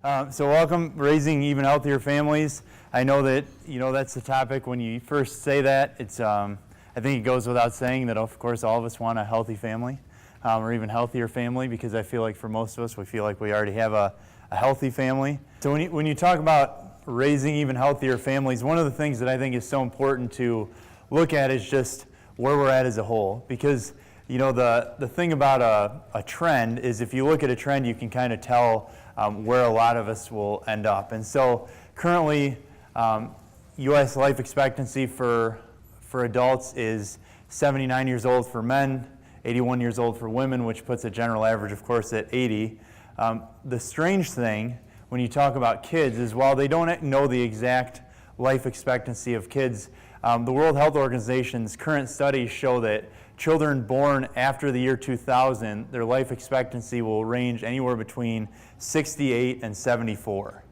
So welcome, raising even healthier families. I know that that's the topic. When you first say that, it's I think it goes without saying that of course all of us want a healthy family, or even healthier family, because I feel like for most of us we feel like we already have a healthy family. So when you talk about raising even healthier families, one of the things that I think is so important to look at is just where we're at as a whole, because the thing about a trend is if you look at a trend, you can kind of tell where a lot of us will end up. And so currently, U.S. life expectancy for adults is 79 years old for men, 81 years old for women, which puts a general average, of course, at 80. The strange thing when you talk about kids is while they don't know the exact life expectancy of kids, the World Health Organization's current studies show that children born after the year 2000, their life expectancy will range anywhere between 68 and 74.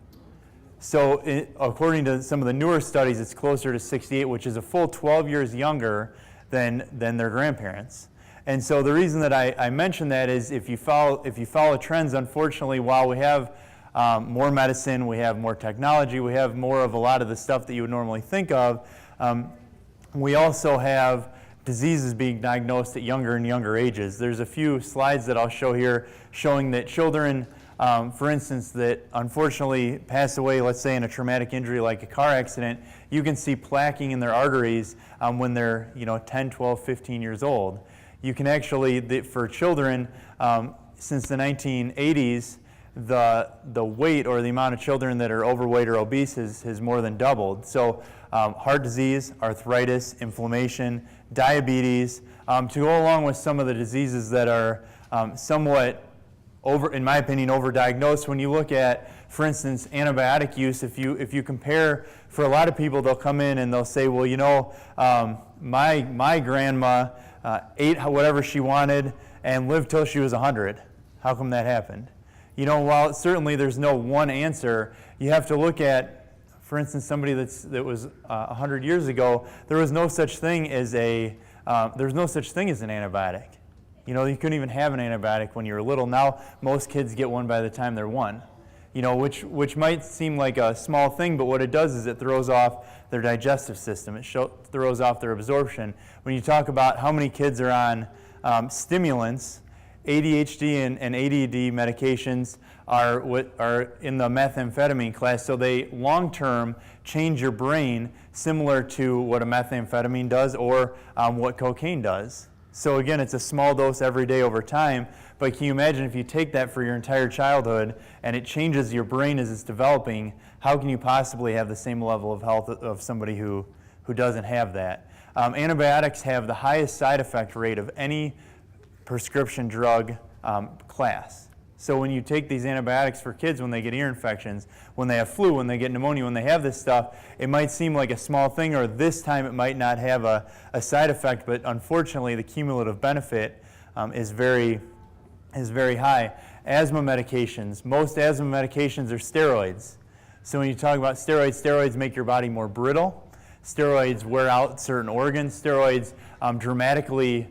So according to some of the newer studies, it's closer to 68, which is a full 12 years younger than their grandparents. And so the reason that I mention that is if you follow trends, unfortunately, while we have more medicine, we have more technology, we have more of a lot of the stuff that you would normally think of, we also have diseases being diagnosed at younger and younger ages. There's a few slides that I'll show here showing that children, for instance, that unfortunately pass away, let's say in a traumatic injury like a car accident, you can see plaquing in their arteries when they're 10, 12, 15 years old. You can actually, for children, since the 1980s, the weight or the amount of children that are overweight or obese has more than doubled. So heart disease, arthritis, inflammation, diabetes, to go along with some of the diseases that are somewhat, in my opinion, overdiagnosed. When you look at, for instance, antibiotic use, if you compare, for a lot of people, they'll come in and they'll say, well, my grandma ate whatever she wanted and lived till she was 100. How come that happened? While certainly there's no one answer, you have to look at, for instance, somebody that was 100 years ago, there was no such thing as an antibiotic. You couldn't even have an antibiotic when you were little. Now most kids get one by the time they're 1. Which might seem like a small thing, but what it does is it throws off their digestive system. It throws off their absorption. When you talk about how many kids are on stimulants, ADHD and ADD medications are in the methamphetamine class, so they long-term change your brain similar to what a methamphetamine does or what cocaine does. So again, it's a small dose every day over time, but can you imagine if you take that for your entire childhood and it changes your brain as it's developing, how can you possibly have the same level of health of somebody who doesn't have that? Antibiotics have the highest side effect rate of any prescription drug class. So when you take these antibiotics for kids when they get ear infections, when they have flu, when they get pneumonia, when they have this stuff, it might seem like a small thing, or this time it might not have a side effect, but unfortunately the cumulative benefit is very high. Asthma medications, most asthma medications are steroids. So when you talk about steroids make your body more brittle. Steroids wear out certain organs. Steroids dramatically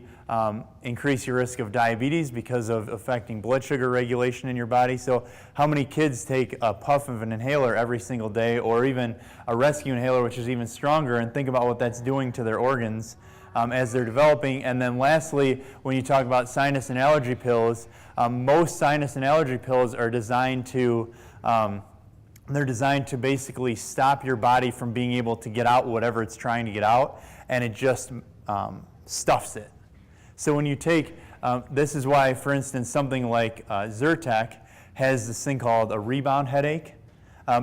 increase your risk of diabetes because of affecting blood sugar regulation in your body. So how many kids take a puff of an inhaler every single day, or even a rescue inhaler, which is even stronger, and think about what that's doing to their organs as they're developing. And then lastly, when you talk about sinus and allergy pills, most sinus and allergy pills are designed to basically stop your body from being able to get out whatever it's trying to get out, and it just stuffs it. So when you take, this is why, for instance, something like Zyrtec has this thing called a rebound headache,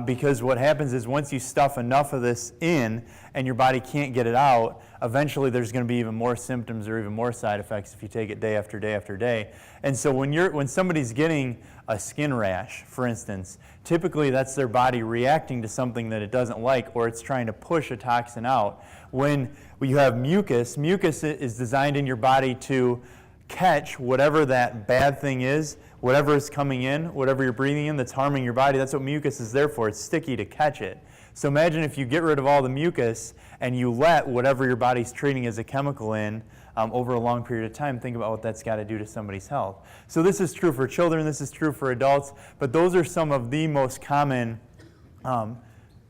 because what happens is once you stuff enough of this in and your body can't get it out, eventually there's going to be even more symptoms or even more side effects if you take it day after day after day. And so when somebody's getting a skin rash, for instance, typically that's their body reacting to something that it doesn't like, or it's trying to push a toxin out. When you have mucus is designed in your body to catch whatever that bad thing is, whatever is coming in, whatever you're breathing in that's harming your body. That's what mucus is there for. It's sticky to catch it. So imagine if you get rid of all the mucus and you let whatever your body's treating as a chemical in over a long period of time, think about what that's got to do to somebody's health. So this is true for children, this is true for adults, but those are some of the most common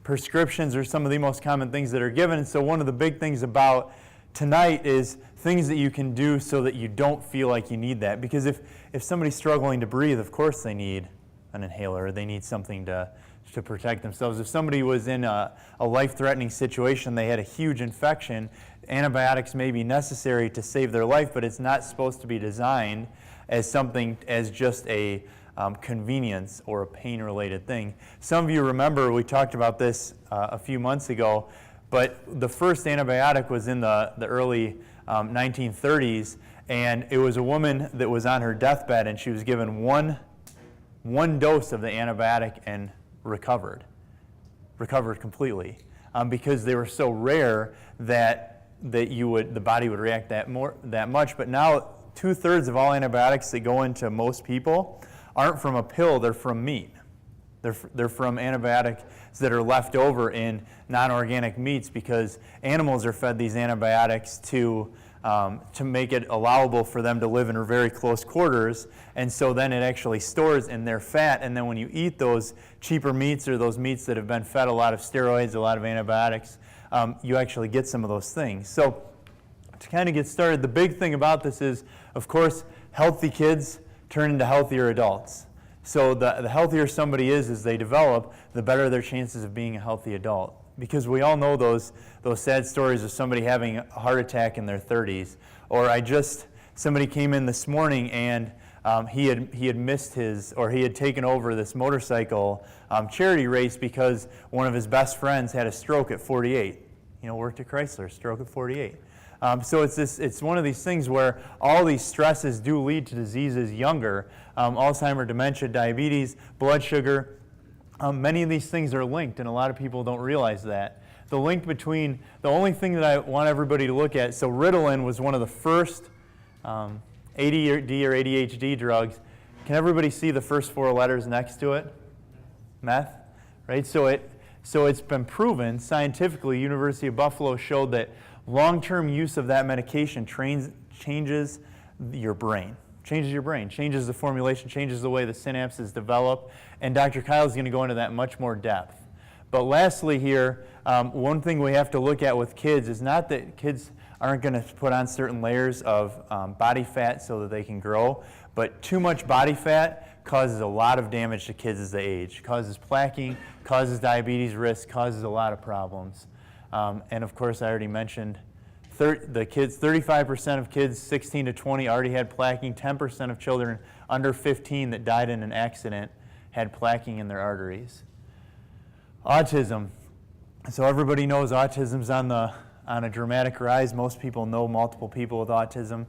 prescriptions or some of the most common things that are given. And so one of the big things about tonight is things that you can do so that you don't feel like you need that. Because if somebody's struggling to breathe, of course they need an inhaler, or they need something to protect themselves. If somebody was in a life-threatening situation, they had a huge infection, antibiotics may be necessary to save their life, but it's not supposed to be designed as something, as just a convenience or a pain-related thing. Some of you remember we talked about this a few months ago, but the first antibiotic was in the early 1930s, and it was a woman that was on her deathbed, and she was given one dose of the antibiotic and recovered completely, because they were so rare that the body would react that much. But now 2/3 of all antibiotics that go into most people aren't from a pill; they're from meat. They're from antibiotics that are left over in non-organic meats, because animals are fed these antibiotics to make it allowable for them to live in very close quarters, and so then it actually stores in their fat, and then when you eat those cheaper meats or those meats that have been fed a lot of steroids, a lot of antibiotics, you actually get some of those things. So to kind of get started, the big thing about this is, of course, healthy kids turn into healthier adults. So the healthier somebody is as they develop, the better their chances of being a healthy adult. Because we all know those sad stories of somebody having a heart attack in their 30s. Or somebody came in this morning and he had missed he had taken over this motorcycle charity race because one of his best friends had a stroke at 48. Worked at Chrysler, stroke at 48. So it's one of these things where all these stresses do lead to diseases younger. Alzheimer's, dementia, diabetes, blood sugar. Many of these things are linked, and a lot of people don't realize that. The only thing that I want everybody to look at, so Ritalin was one of the first ADD or ADHD drugs. Can everybody see the first 4 letters next to it? Meth, right? So it's been proven scientifically. University of Buffalo showed that long-term use of that medication changes your brain. Changes the formulation, changes the way the synapses develop, and Dr. Kyle is going to go into that in much more depth. But lastly here, one thing we have to look at with kids is not that kids aren't going to put on certain layers of body fat so that they can grow, but too much body fat causes a lot of damage to kids as they age. Causes plaquing, causes diabetes risk, causes a lot of problems. And of course, I already mentioned 35% of kids 16 to 20 already had plaquing. 10% of children under 15 that died in an accident had plaquing in their arteries. Autism. So everybody knows autism's on a dramatic rise. Most people know multiple people with autism.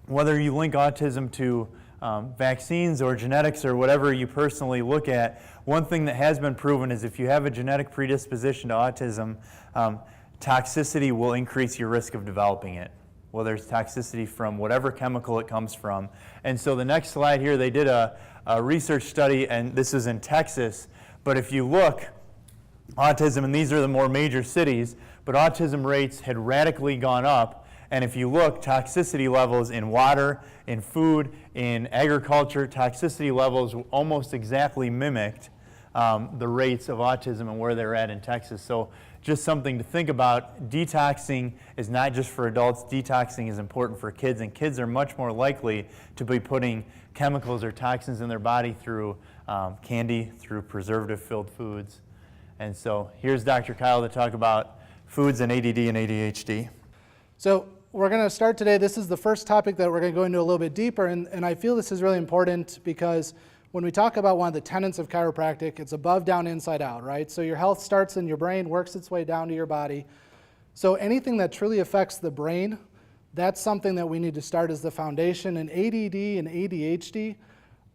Whether you link autism to vaccines or genetics or whatever you personally look at, one thing that has been proven is if you have a genetic predisposition to autism, toxicity will increase your risk of developing it. Well, there's toxicity from whatever chemical it comes from. And so the next slide here, they did a research study, and this is in Texas. But if you look, autism, and these are the more major cities, but autism rates had radically gone up. And if you look, toxicity levels in water, in food, in agriculture, toxicity levels almost exactly mimicked the rates of autism and where they're at in Texas. So just something to think about. Detoxing is not just for adults. Detoxing is important for kids, and kids are much more likely to be putting chemicals or toxins in their body through candy, through preservative-filled foods. And so here's Dr. Kyle to talk about foods and ADD and ADHD. So we're going to start today. This is the first topic that we're going to go into a little bit deeper, and I feel this is really important because when we talk about one of the tenets of chiropractic, it's above, down, inside out, right? So your health starts in your brain, works its way down to your body. So anything that truly affects the brain, that's something that we need to start as the foundation. And ADD and ADHD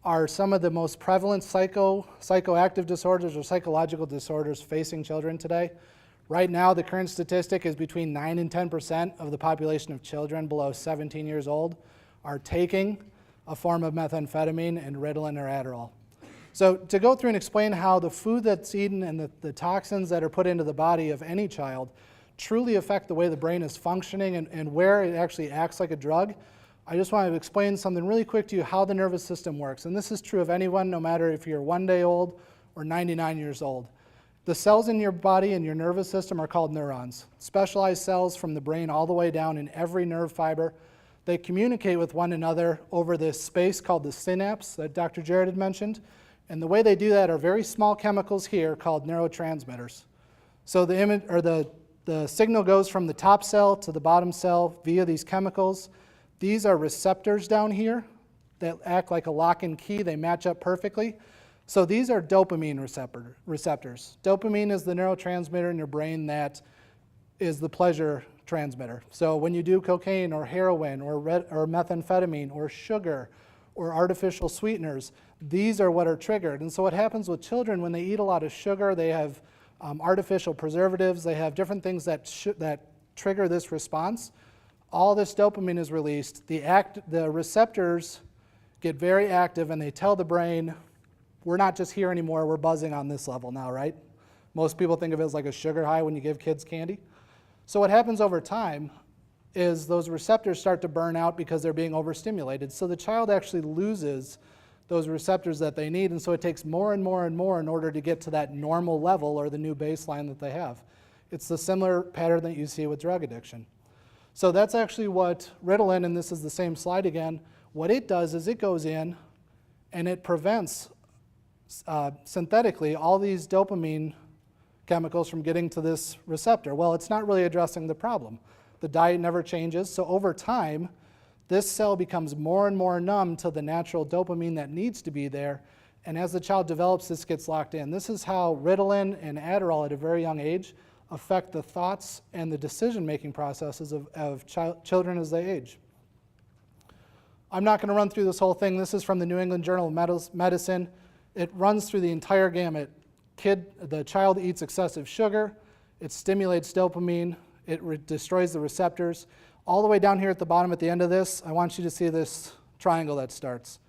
are some of the most prevalent psychoactive disorders or psychological disorders facing children today. Right now, the current statistic is between 9 and 10% of the population of children below 17 years old are taking a form of methamphetamine and Ritalin or Adderall. So to go through and explain how the food that's eaten and the toxins that are put into the body of any child truly affect the way the brain is functioning and where it actually acts like a drug, I just want to explain something really quick to you, how the nervous system works. And this is true of anyone, no matter if you're 1 day old or 99 years old. The cells in your body and your nervous system are called neurons. Specialized cells from the brain all the way down in every nerve fiber. They communicate with one another over this space called the synapse that Dr. Jared had mentioned. And the way they do that are very small chemicals here called neurotransmitters. So the signal goes from the top cell to the bottom cell via these chemicals. These are receptors down here that act like a lock and key. They match up perfectly. So these are dopamine receptors. Dopamine is the neurotransmitter in your brain that is the pleasure transmitter. So when you do cocaine or heroin or methamphetamine or sugar or artificial sweeteners, these are what are triggered. And so what happens with children when they eat a lot of sugar, they have artificial preservatives, they have different things that trigger this response. All this dopamine is released. The receptors get very active and they tell the brain, we're not just here anymore, we're buzzing on this level now, right? Most people think of it as like a sugar high when you give kids candy. So what happens over time is those receptors start to burn out because they're being overstimulated. So the child actually loses those receptors that they need, and so it takes more and more and more in order to get to that normal level or the new baseline that they have. It's the similar pattern that you see with drug addiction. So that's actually what Ritalin, and this is the same slide again, what it does is it goes in and it prevents synthetically all these dopamine chemicals from getting to this receptor. Well, it's not really addressing the problem. The diet never changes, so over time, this cell becomes more and more numb to the natural dopamine that needs to be there, and as the child develops, this gets locked in. This is how Ritalin and Adderall at a very young age affect the thoughts and the decision-making processes of children as they age. I'm not going to run through this whole thing. This is from the New England Journal of Medicine. It runs through the entire gamut. The child eats excessive sugar, it stimulates dopamine, it destroys the receptors. All the way down here at the bottom at the end of this, I want you to see this triangle that starts.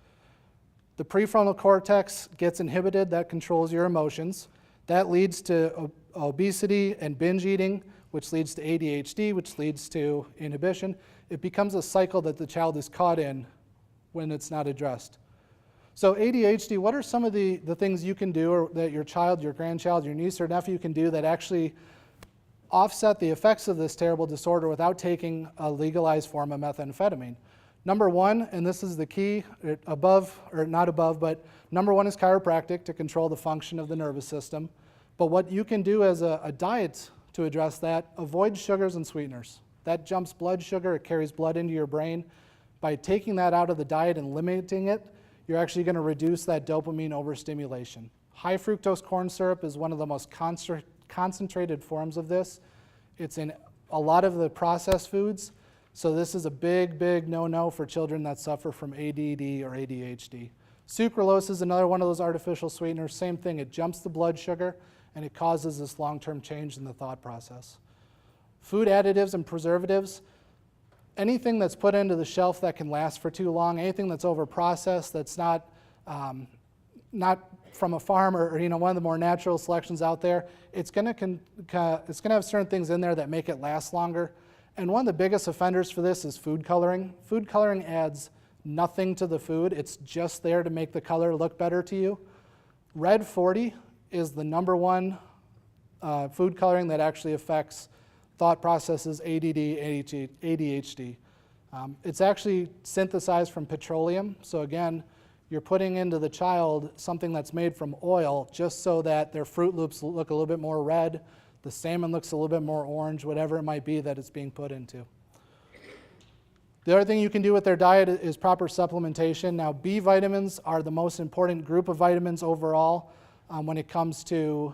The prefrontal cortex gets inhibited, that controls your emotions. That leads to obesity and binge eating, which leads to ADHD, which leads to inhibition. It becomes a cycle that the child is caught in when it's not addressed. So ADHD, what are some of the things you can do, or that your child, your grandchild, your niece or nephew can do that actually offset the effects of this terrible disorder without taking a legalized form of methamphetamine? Number one, and this is the key, but number one is chiropractic to control the function of the nervous system. But what you can do as a diet to address that, avoid sugars and sweeteners. That jumps blood sugar, it carries blood into your brain. By taking that out of the diet and limiting it, you're actually going to reduce that dopamine overstimulation. High fructose corn syrup is one of the most concentrated forms of this. It's in a lot of the processed foods, so this is a big, big no-no for children that suffer from ADD or ADHD. Sucralose is another one of those artificial sweeteners. Same thing, it jumps the blood sugar and it causes this long-term change in the thought process. Food additives and preservatives, anything that's put into the shelf that can last for too long, anything that's over-processed, that's not from a farm or one of the more natural selections out there, it's going to have certain things in there that make it last longer. And one of the biggest offenders for this is food coloring. Food coloring adds nothing to the food. It's just there to make the color look better to you. Red 40 is the number one food coloring that actually affects thought processes, ADD, ADHD. It's actually synthesized from petroleum. So again, you're putting into the child something that's made from oil just so that their Fruit Loops look a little bit more red, the salmon looks a little bit more orange, whatever it might be that it's being put into. The other thing you can do with their diet is proper supplementation. Now, B vitamins are the most important group of vitamins overall when it comes to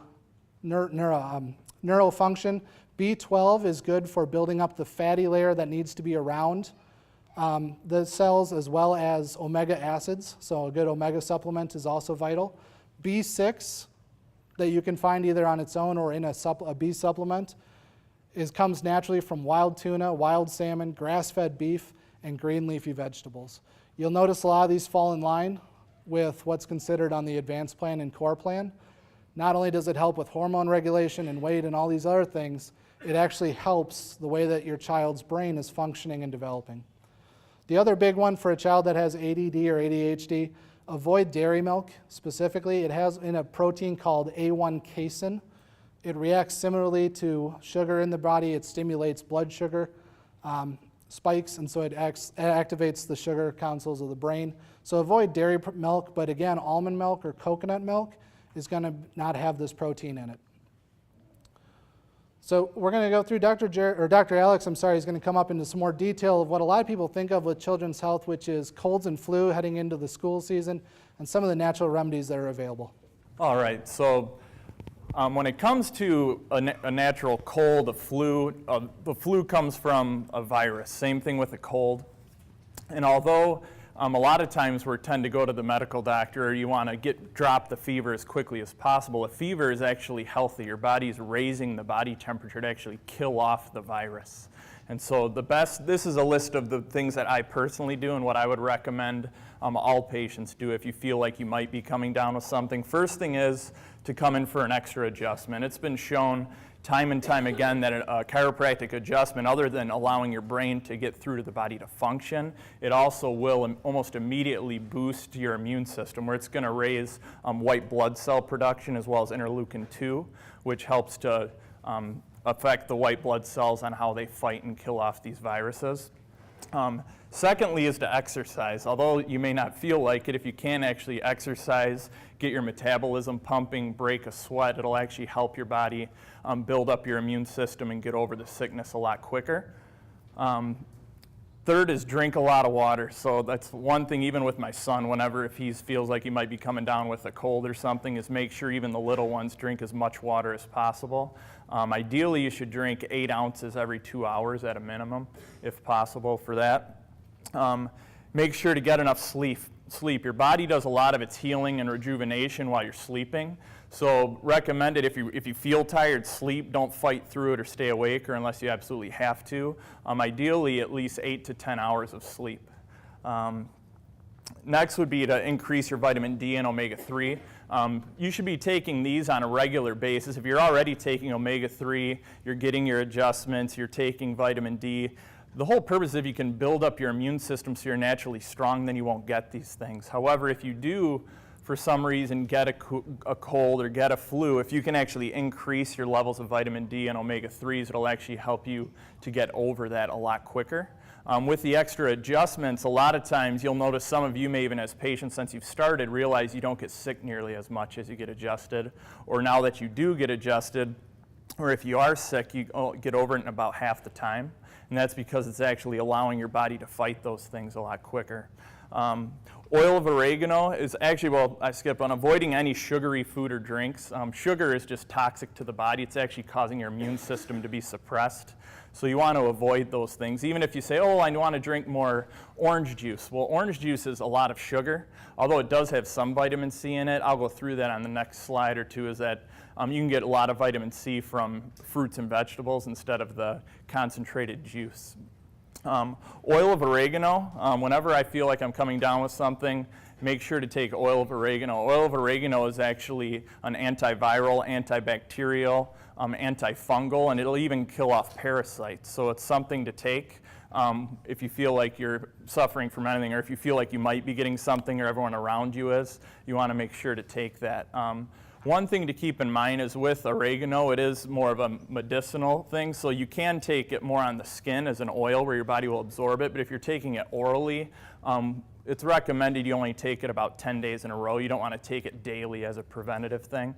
neural function. B12 is good for building up the fatty layer that needs to be around the cells, as well as omega acids. So a good omega supplement is also vital. B6 that you can find either on its own or in a B supplement comes naturally from wild tuna, wild salmon, grass-fed beef, and green leafy vegetables. You'll notice a lot of these fall in line with what's considered on the advanced plan and core plan. Not only does it help with hormone regulation and weight and all these other things, it actually helps the way that your child's brain is functioning and developing. The other big one for a child that has ADD or ADHD, avoid dairy milk specifically. It has in a protein called A1 casein. It reacts similarly to sugar in the body. It stimulates blood sugar spikes, and so it activates the sugar councils of the brain. So avoid dairy milk, but again, almond milk or coconut milk is going to not have this protein in it. So we're going to go through Dr. Alex, is going to come up into some more detail of what a lot of people think of with children's health, which is colds and flu heading into the school season, and some of the natural remedies that are available. All right, so when it comes to a natural cold, the flu comes from a virus. Same thing with a cold. And although a lot of times we tend to go to the medical doctor, or you want to drop the fever as quickly as possible, a fever is actually healthy. Your body's raising the body temperature to actually kill off the virus. And so this is a list of the things that I personally do and what I would recommend all patients do if you feel like you might be coming down with something. First thing is to come in for an extra adjustment. It's been shown time and time again that a chiropractic adjustment, other than allowing your brain to get through to the body to function, it also will almost immediately boost your immune system, where it's going to raise white blood cell production as well as interleukin-2, which helps to affect the white blood cells on how they fight and kill off these viruses. Secondly is to exercise. Although you may not feel like it, if you can actually exercise, get your metabolism pumping, break a sweat, it'll actually help your body build up your immune system and get over the sickness a lot quicker. Third is drink a lot of water. So that's one thing, even with my son, whenever if he feels like he might be coming down with a cold or something, is make sure even the little ones drink as much water as possible. Ideally, you should drink 8 ounces every 2 hours at a minimum, if possible for that. Make sure to get enough sleep. Your body does a lot of its healing and rejuvenation while you're sleeping. So recommended if you feel tired, sleep. Don't fight through it or stay awake, or unless you absolutely have to. Ideally, at least 8 to 10 hours of sleep. Next would be to increase your vitamin D and omega-3. You should be taking these on a regular basis. If you're already taking omega-3, you're getting your adjustments, you're taking vitamin D. The whole purpose is if you can build up your immune system so you're naturally strong, then you won't get these things. However, if you do, for some reason, get a cold or get a flu, if you can actually increase your levels of vitamin D and omega-3s, it'll actually help you to get over that a lot quicker. With the extra adjustments, a lot of times you'll notice some of you may even as patients since you've started realize you don't get sick nearly as much as you get adjusted, or now that you do get adjusted, or if you are sick, you get over it in about half the time. And that's because it's actually allowing your body to fight those things a lot quicker. Oil of oregano is actually, well, I skipped on avoiding any sugary food or drinks. Sugar is just toxic to the body. It's actually causing your immune system to be suppressed. So you want to avoid those things. Even if you say, oh, I want to drink more orange juice. Well, orange juice is a lot of sugar, although it does have some vitamin C in it. I'll go through that on the next slide or two, is that you can get a lot of vitamin C from fruits and vegetables instead of the concentrated juice. Oil of oregano, whenever I feel like I'm coming down with something, make sure to take oil of oregano. Oil of oregano is actually an antiviral, antibacterial, antifungal, and it'll even kill off parasites. So it's something to take if you feel like you're suffering from anything, or if you feel like you might be getting something or everyone around you is, you want to make sure to take that. One thing to keep in mind is with oregano, it is more of a medicinal thing, so you can take it more on the skin as an oil where your body will absorb it, but if you're taking it orally, it's recommended you only take it about 10 days in a row. You don't want to take it daily as a preventative thing.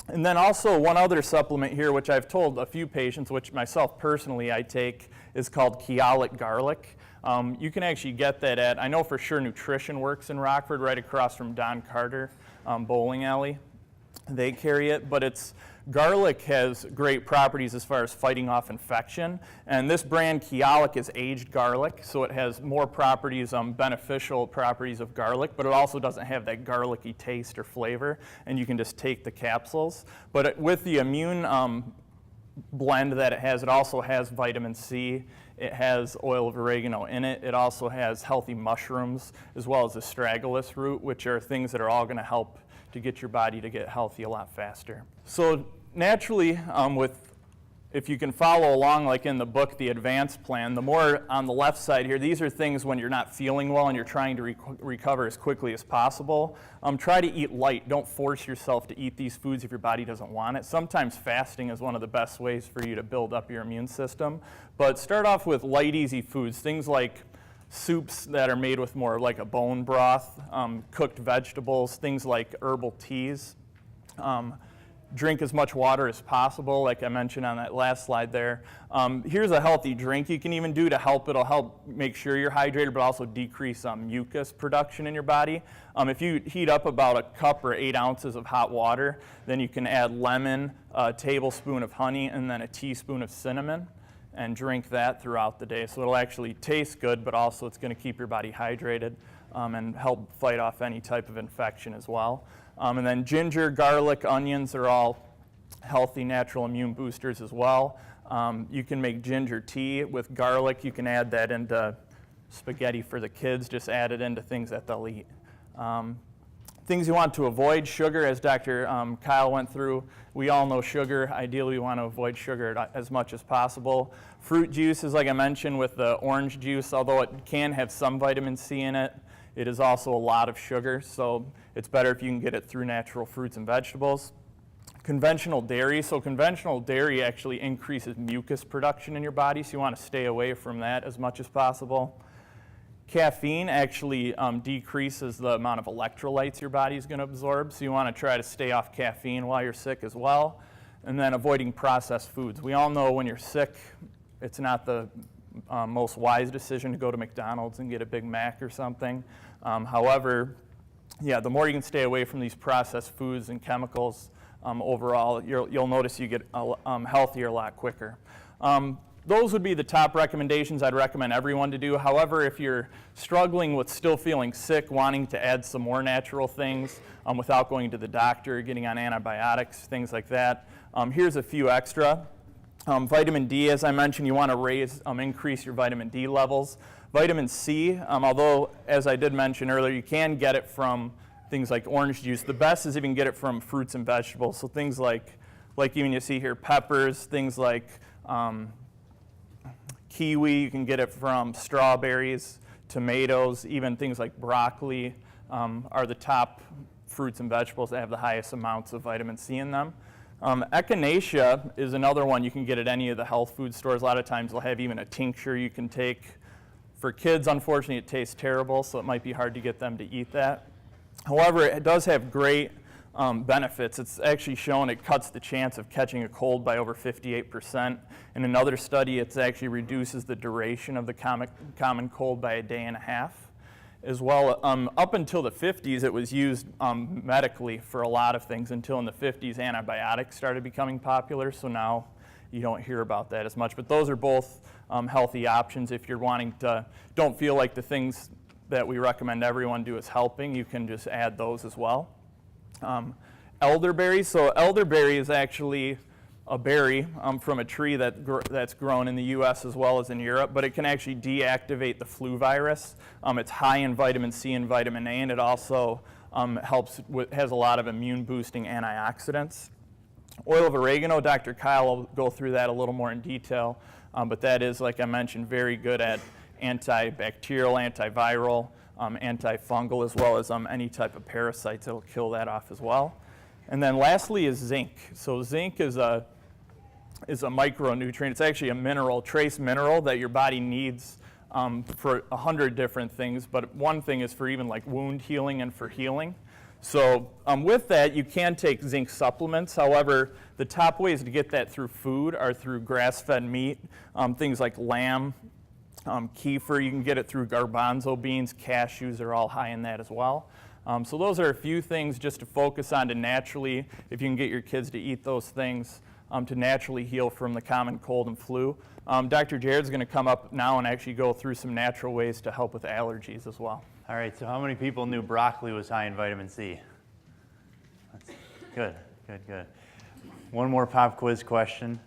And then also one other supplement here, which I've told a few patients, which myself personally I take, is called Kyolic garlic. You can actually get that at, I know for sure Nutrition Works in Rockford, right across from Don Carter bowling alley. They carry it, but garlic has great properties as far as fighting off infection, and this brand Kyolic is aged garlic, so it has more properties, beneficial properties of garlic, but it also doesn't have that garlicky taste or flavor, and you can just take the capsules. But with the immune blend that it also has vitamin C, it has oil of oregano in it, it also has healthy mushrooms, as well as astragalus root, which are things that are all going to help to get your body to get healthy a lot faster. So naturally, with if you can follow along, like in the book, The Advanced Plan, the more on the left side here, these are things when you're not feeling well and you're trying to recover as quickly as possible. Try to eat light. Don't force yourself to eat these foods if your body doesn't want it. Sometimes fasting is one of the best ways for you to build up your immune system. But start off with light, easy foods, things like soups that are made with more like a bone broth, cooked vegetables, things like herbal teas. Drink as much water as possible, like I mentioned on that last slide there. Here's a healthy drink you can even do to help. It'll help make sure you're hydrated, but also decrease mucus production in your body. If you heat up about a cup or 8 ounces of hot water, then you can add lemon, a tablespoon of honey, and then a teaspoon of cinnamon, and drink that throughout the day. So it'll actually taste good, but also it's going to keep your body hydrated and help fight off any type of infection as well. And then ginger, garlic, onions are all healthy, natural immune boosters as well. You can make ginger tea with garlic. You can add that into spaghetti for the kids. Just add it into things that they'll eat. Things you want to avoid, sugar, as Dr. Kyle went through. We all know sugar. Ideally, we want to avoid sugar as much as possible. Fruit juices, like I mentioned with the orange juice, although it can have some vitamin C in it, it is also a lot of sugar, so it's better if you can get it through natural fruits and vegetables. Conventional dairy, so conventional dairy actually increases mucus production in your body, so you want to stay away from that as much as possible. Caffeine actually decreases the amount of electrolytes your body is going to absorb, so you want to try to stay off caffeine while you're sick as well. And then avoiding processed foods. We all know when you're sick, it's not the most wise decision to go to McDonald's and get a Big Mac or something. However, yeah, the more you can stay away from these processed foods and chemicals, overall, you'll notice you get healthier a lot quicker. Those would be the top recommendations I'd recommend everyone to do. However, if you're struggling with still feeling sick, wanting to add some more natural things without going to the doctor, getting on antibiotics, things like that, here's a few extra. Vitamin D, as I mentioned, you want to increase your vitamin D levels. Vitamin C, although, as I did mention earlier, you can get it from things like orange juice. The best is if you can get it from fruits and vegetables. So things like even you see here, peppers, things like kiwi, you can get it from strawberries, tomatoes, even things like broccoli are the top fruits and vegetables that have the highest amounts of vitamin C in them. Echinacea is another one you can get at any of the health food stores. A lot of times they'll have even a tincture you can take. For kids, unfortunately, it tastes terrible, so it might be hard to get them to eat that. However, it does have great benefits. It's actually shown it cuts the chance of catching a cold by over 58%. In another study, it actually reduces the duration of the common cold by a day and a half. As well, up until the 50s, it was used medically for a lot of things. Until in the 50s, antibiotics started becoming popular, so now you don't hear about that as much. But those are both healthy options. If you're wanting to, don't feel like the things that we recommend everyone do is helping, you can just add those as well. Elderberry, so elderberry is actually a berry from a tree that's grown in the US as well as in Europe, but it can actually deactivate the flu virus. It's high in vitamin C and vitamin A, and it also has a lot of immune boosting antioxidants. Oil of oregano, Dr. Kyle will go through that a little more in detail, but that is, like I mentioned, very good at antibacterial, antiviral, antifungal, as well as any type of parasites. It'll kill that off as well. And then lastly is zinc. So zinc is a micronutrient. It's actually a mineral, trace mineral that your body needs for 100 different things, but one thing is for even like wound healing and for healing. So with that, you can take zinc supplements. However, the top ways to get that through food are through grass-fed meat, things like lamb, kefir. You can get it through garbanzo beans. Cashews are all high in that as well. So those are a few things just to focus on to naturally, if you can get your kids to eat those things, to naturally heal from the common cold and flu. Dr. Jared's going to come up now and actually go through some natural ways to help with allergies as well. All right, so how many people knew broccoli was high in vitamin C? That's good, good, good. One more pop quiz question.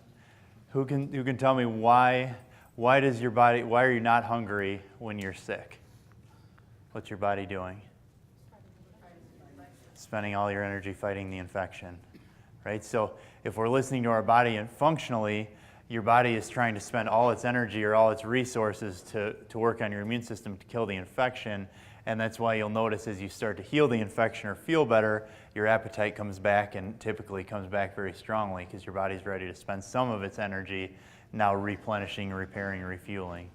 Who can tell me why are you not hungry when you're sick? What's your body doing? Spending all your energy fighting the infection, right? So if we're listening to our body and functionally, your body is trying to spend all its energy or all its resources to work on your immune system to kill the infection. And that's why you'll notice as you start to heal the infection or feel better, your appetite comes back, and typically comes back very strongly because your body's ready to spend some of its energy now replenishing, repairing, and refueling.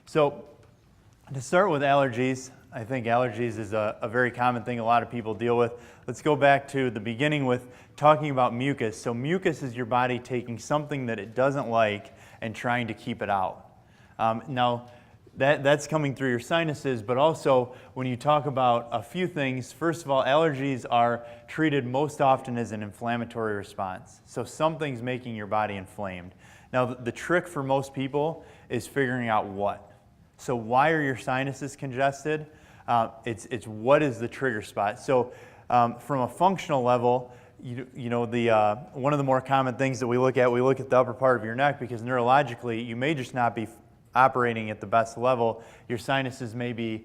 So to start with allergies, I think allergies is a very common thing a lot of people deal with. Let's go back to the beginning with talking about mucus. So mucus is your body taking something that it doesn't like and trying to keep it out. Now, that's coming through your sinuses, but also when you talk about a few things, first of all, allergies are treated most often as an inflammatory response. So something's making your body inflamed. Now, the trick for most people is figuring out what. So why are your sinuses congested? It's what is the trigger spot. So from a functional level, you know, one of the more common things that we look at the upper part of your neck, because neurologically you may just not be operating at the best level. Your sinuses may be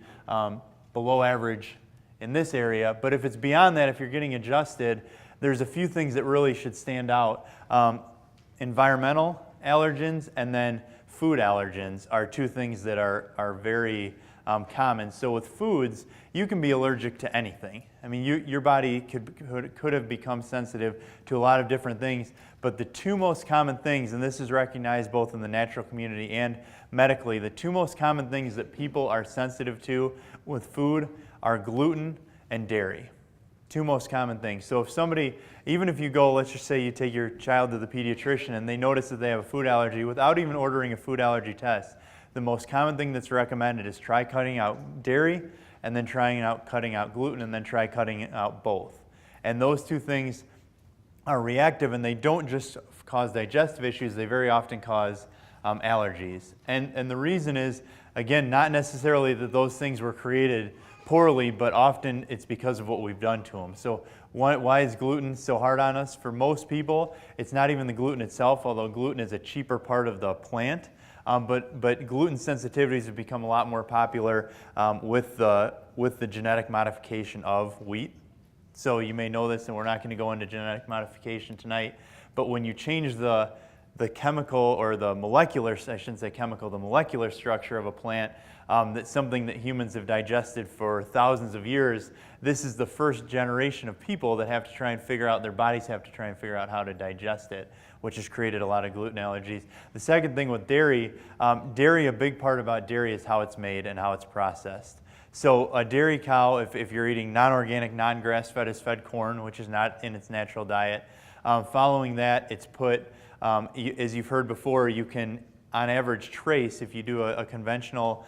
below average in this area, but if it's beyond that, if you're getting adjusted, there's a few things that really should stand out. Environmental allergens and then food allergens are two things that are very common. So with foods, you can be allergic to anything. I mean, your body could have become sensitive to a lot of different things, but the two most common things, and this is recognized both in the natural community and medically, the two most common things that people are sensitive to with food are gluten and dairy. Two most common things. So if somebody, even if you go, let's just say you take your child to the pediatrician and they notice that they have a food allergy without even ordering a food allergy test, the most common thing that's recommended is try cutting out dairy and then cutting out gluten and then try cutting out both. And those two things are reactive, and they don't just cause digestive issues, they very often cause allergies. And the reason is, again, not necessarily that those things were created poorly, but often it's because of what we've done to them. So why is gluten so hard on us? For most people, it's not even the gluten itself, although gluten is a cheaper part of the plant. But gluten sensitivities have become a lot more popular with the genetic modification of wheat. So you may know this, and we're not going to go into genetic modification tonight, but when you change the chemical or the molecular, I shouldn't say chemical, the molecular structure of a plant, that's something that humans have digested for thousands of years, this is the first generation of people that have to try and figure out, their bodies have to try and figure out how to digest it, which has created a lot of gluten allergies. The second thing with dairy, a big part about dairy is how it's made and how it's processed. So a dairy cow, if you're eating non-organic, non-grass-fed, is fed corn, which is not in its natural diet. Following that, it's put, as you've heard before, you can, on average, trace, if you do a conventional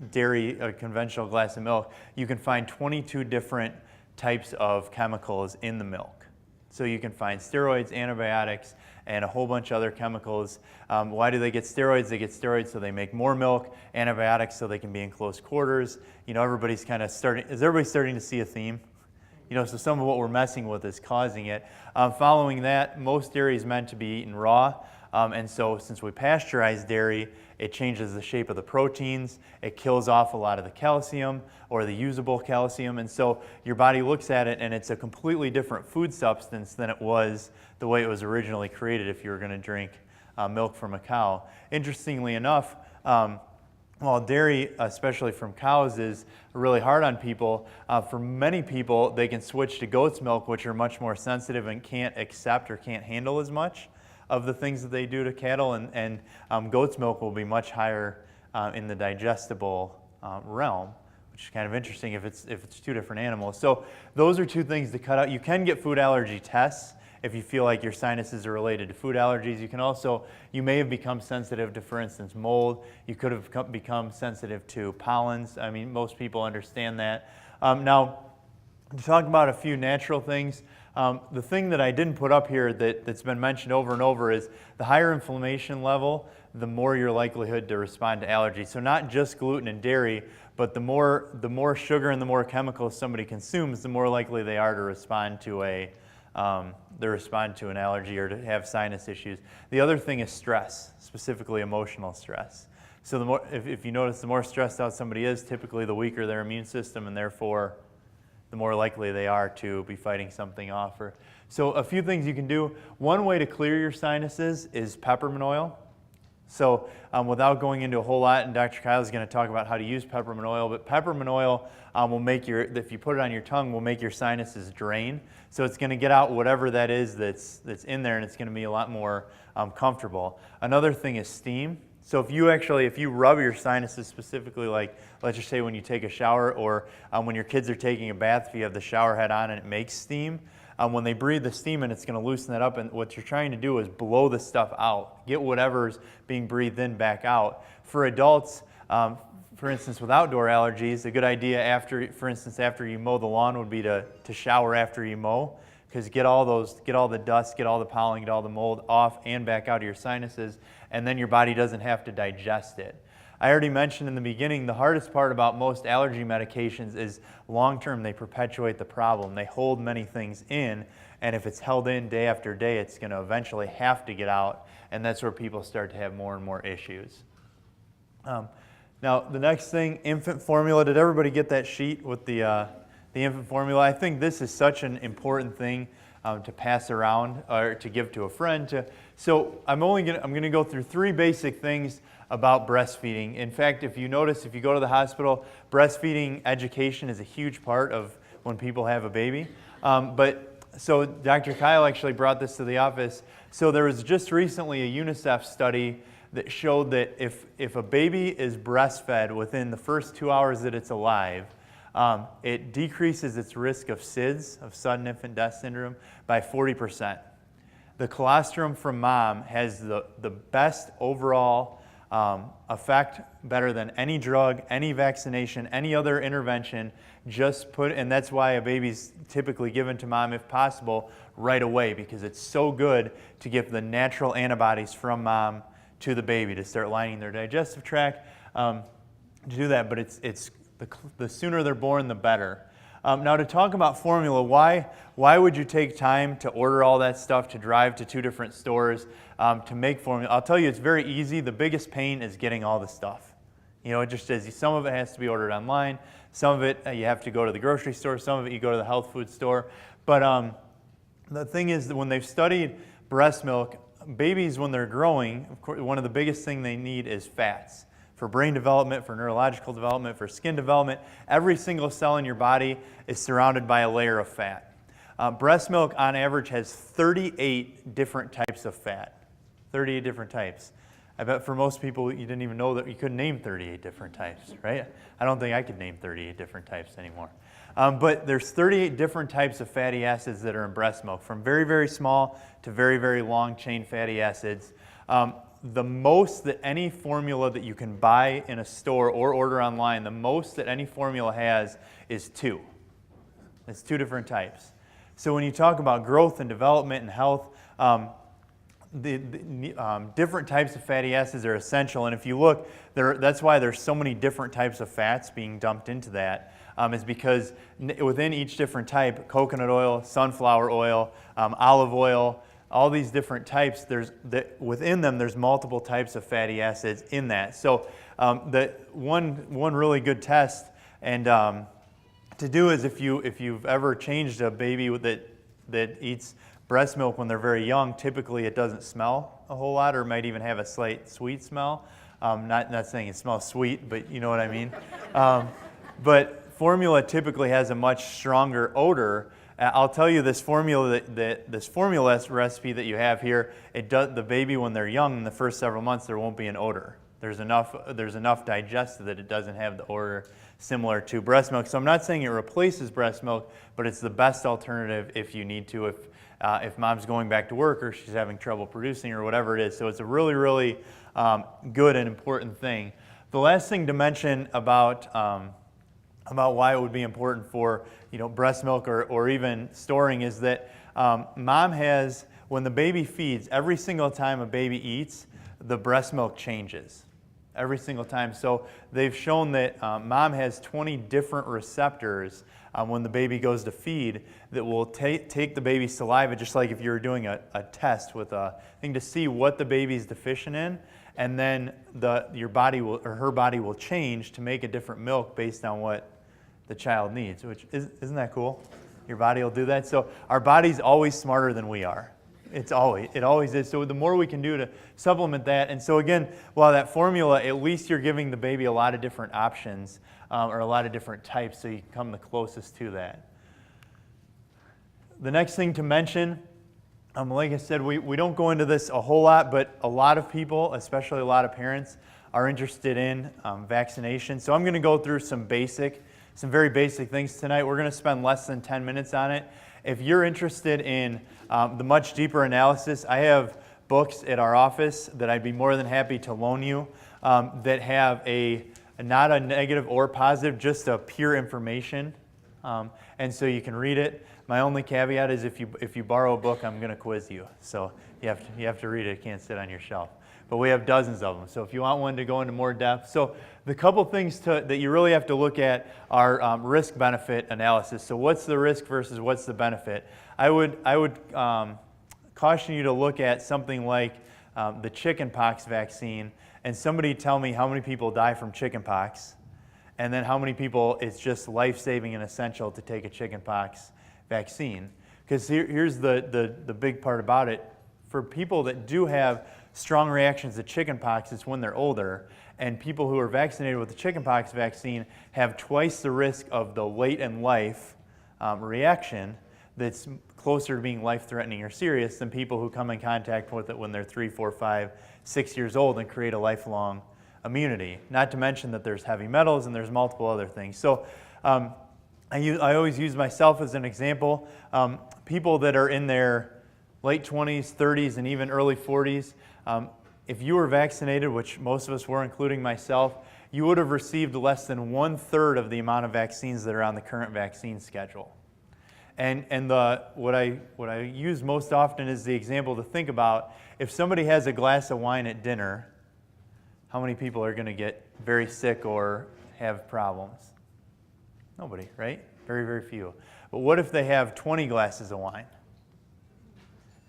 dairy, a conventional glass of milk, you can find 22 different types of chemicals in the milk. So you can find steroids, antibiotics, and a whole bunch of other chemicals. Why do they get steroids? They get steroids so they make more milk, antibiotics so they can be in close quarters. You know, everybody's kind of is everybody starting to see a theme? You know, so some of what we're messing with is causing it. Following that, most dairy is meant to be eaten raw. And so since we pasteurize dairy, it changes the shape of the proteins, it kills off a lot of the calcium or the usable calcium, and so your body looks at it and it's a completely different food substance than it was the way it was originally created if you were going to drink milk from a cow. Interestingly enough, while dairy, especially from cows, is really hard on people, for many people they can switch to goat's milk, which are much more sensitive and can't accept or can't handle as much of the things that they do to cattle, and goat's milk will be much higher in the digestible realm, which is kind of interesting if it's two different animals. So those are two things to cut out. You can get food allergy tests if you feel like your sinuses are related to food allergies. You may have become sensitive to, for instance, mold. You could have become sensitive to pollens. I mean, most people understand that. Now, to talk about a few natural things, the thing that I didn't put up here that's been mentioned over and over is the higher inflammation level, the more your likelihood to respond to allergies. So not just gluten and dairy, but the more sugar and the more chemicals somebody consumes, the more likely they are to respond to an allergy or to have sinus issues. The other thing is stress, specifically emotional stress. So if you notice, the more stressed out somebody is, typically the weaker their immune system, and therefore the more likely they are to be fighting something off. So a few things you can do. One way to clear your sinuses is peppermint oil. So without going into a whole lot, and Dr. Kyle is going to talk about how to use peppermint oil, but peppermint oil will make if you put it on your tongue, will make your sinuses drain. So it's going to get out whatever that is that's in there, and it's going to be a lot more comfortable. Another thing is steam. So if you rub your sinuses specifically, like let's just say when you take a shower, or when your kids are taking a bath, if you have the shower head on and it makes steam, when they breathe the steam in, it's going to loosen that up, and what you're trying to do is blow the stuff out, get whatever's being breathed in back out. For adults, for instance, with outdoor allergies, a good idea after you mow the lawn would be to shower after you mow, because get all the dust, get all the pollen, get all the mold off and back out of your sinuses, and then your body doesn't have to digest it. I already mentioned in the beginning, the hardest part about most allergy medications is long-term, they perpetuate the problem. They hold many things in, and if it's held in day after day, it's going to eventually have to get out, and that's where people start to have more and more issues. Now, the next thing, infant formula. Did everybody get that sheet with the infant formula? I think this is such an important thing to pass around or to give to a friend. So I'm going to go through 3 basic things about breastfeeding. In fact, if you notice, if you go to the hospital, breastfeeding education is a huge part of when people have a baby. So Dr. Kyle actually brought this to the office. So there was just recently a UNICEF study that showed that if a baby is breastfed within the first 2 hours that it's alive, it decreases its risk of SIDS, of sudden infant death syndrome, by 40%. The colostrum from mom has the best overall effect, better than any drug, any vaccination, any other intervention. And that's why a baby's typically given to mom, if possible, right away, because it's so good to give the natural antibodies from mom to the baby to start lining their digestive tract, to do that. But it's the sooner they're born, the better. Now, to talk about formula, why would you take time to order all that stuff, to drive to 2 different stores to make formula? I'll tell you, it's very easy. The biggest pain is getting all the stuff. It just is. Some of it has to be ordered online. Some of it you have to go to the grocery store. Some of it you go to the health food store. But the thing is that when they've studied breast milk, babies, when they're growing, of course, one of the biggest things they need is fats. For brain development, for neurological development, for skin development, every single cell in your body is surrounded by a layer of fat. Breast milk, on average, has 38 different types of fat. 38 different types. I bet for most people, you didn't even know that you could name 38 different types, right? I don't think I could name 38 different types anymore. But there's 38 different types of fatty acids that are in breast milk, from very, very small to very, very long-chain fatty acids. The most that any formula that you can buy in a store or order online, the most that any formula has is 2. It's 2 different types. So when you talk about growth and development and health, the different types of fatty acids are essential. And if you look, that's why there's so many different types of fats being dumped into that, is because within each different type, coconut oil, sunflower oil, olive oil, all these different types, within them there's multiple types of fatty acids in that. So one really good test and to do is if you've ever changed a baby that eats breast milk when they're very young, typically it doesn't smell a whole lot, or might even have a slight sweet smell. Not saying it smells sweet, but you know what I mean. But formula typically has a much stronger odor. I'll tell you, this formula recipe that you have here, the baby, when they're young, in the first several months, there won't be an odor. There's enough digested that it doesn't have the odor similar to breast milk. So I'm not saying it replaces breast milk, but it's the best alternative if you need to, if mom's going back to work or she's having trouble producing or whatever it is. So it's a really, really good and important thing. The last thing to mention about why it would be important for breast milk or even storing is that mom has, when the baby feeds, every single time a baby eats, the breast milk changes. Every single time. So they've shown that mom has 20 different receptors when the baby goes to feed that will take the baby's saliva, just like if you were doing a test with a thing to see what the baby's deficient in, and then her body will change to make a different milk based on what the child needs, isn't that cool? Your body will do that. So our body's always smarter than we are. It always is. So the more we can do to supplement that, and so again, while that formula, at least you're giving the baby a lot of different options or a lot of different types, so you can come the closest to that. The next thing to mention, like I said, we don't go into this a whole lot, but a lot of people, especially a lot of parents, are interested in vaccination. So I'm going to go through some very basic things tonight. We're going to spend less than 10 minutes on it. If you're interested in the much deeper analysis, I have books at our office that I'd be more than happy to loan you that have not a negative or positive, just a pure information. And so you can read it. My only caveat is if you borrow a book, I'm going to quiz you. So you have to read it. It can't sit on your shelf. But we have dozens of them. So if you want one to go into more depth. So the couple things that you really have to look at are risk-benefit analysis. So what's the risk versus what's the benefit? I would caution you to look at something like the chickenpox vaccine, and somebody tell me how many people die from chickenpox, and then how many people it's just life-saving and essential to take a chickenpox vaccine. Because here's the big part about it. For people that do have strong reactions to chickenpox, it's when they're older, and people who are vaccinated with the chickenpox vaccine have twice the risk of the late in life reaction that's closer to being life-threatening or serious than people who come in contact with it when they're 3, 4, 5, 6 years old and create a lifelong immunity. Not to mention that there's heavy metals and there's multiple other things. So I always use myself as an example. People that are in their late 20s, 30s, and even early 40s, if you were vaccinated, which most of us were, including myself, you would have received less than 1/3 of the amount of vaccines that are on the current vaccine schedule. And what I use most often is the example to think about, if somebody has a glass of wine at dinner, how many people are going to get very sick or have problems? Nobody, right? Very, very few. But what if they have 20 glasses of wine?